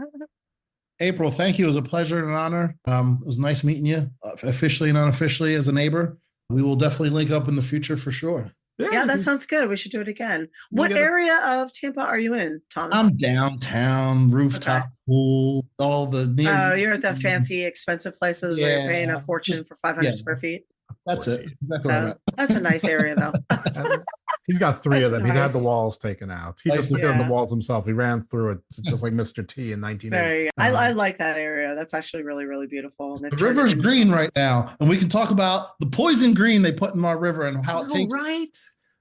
April, thank you. It was a pleasure and an honor. It was nice meeting you, officially and unofficially as a neighbor. We will definitely link up in the future for sure. Yeah, that sounds good. We should do it again. What area of Tampa are you in, Thomas? I'm downtown, rooftop pool, all the near. Oh, you're at the fancy, expensive places where you're paying a fortune for 500 square feet. That's it. Exactly so, that's a nice area, though. He's got three of them. Nice. He had the walls taken out. He just took on the walls himself. He ran through it just like Mr. T in 1980. I like that area. That's actually really, really beautiful. The river's green right now, and we can talk about the poison green they put in our river and how it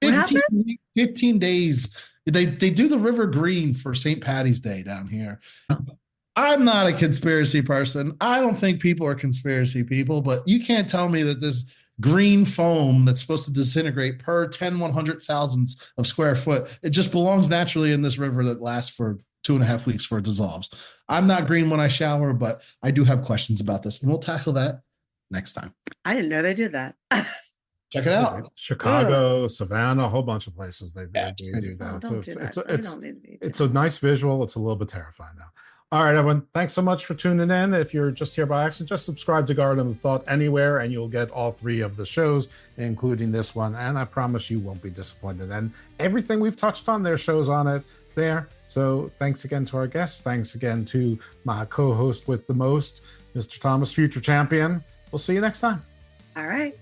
takes 15 days. They do the river green for St. Patty's Day down here. I'm not a conspiracy person. I don't think people are conspiracy people, but you can't tell me that this green foam that's supposed to disintegrate per 10/100,000th of square foot, it just belongs naturally in this river that lasts for 2.5 weeks before it dissolves. I'm not green when I shower, but I do have questions about this, and we'll tackle that next time. I didn't know they did that. Check it out. Chicago, Savannah, a whole bunch of places they do that. It's a nice visual. It's a little bit terrifying though. All right, everyone. Thanks so much for tuning in. If you're just here by accident, just subscribe to Garden of Thought anywhere, and you'll get all 3 of the shows, including this one. And I promise you won't be disappointed. And everything we've touched on, there's shows on it there. So thanks again to our guests. Thanks again to my co-host with the most, Mr. Thomas, future champion. We'll see you next time. All right.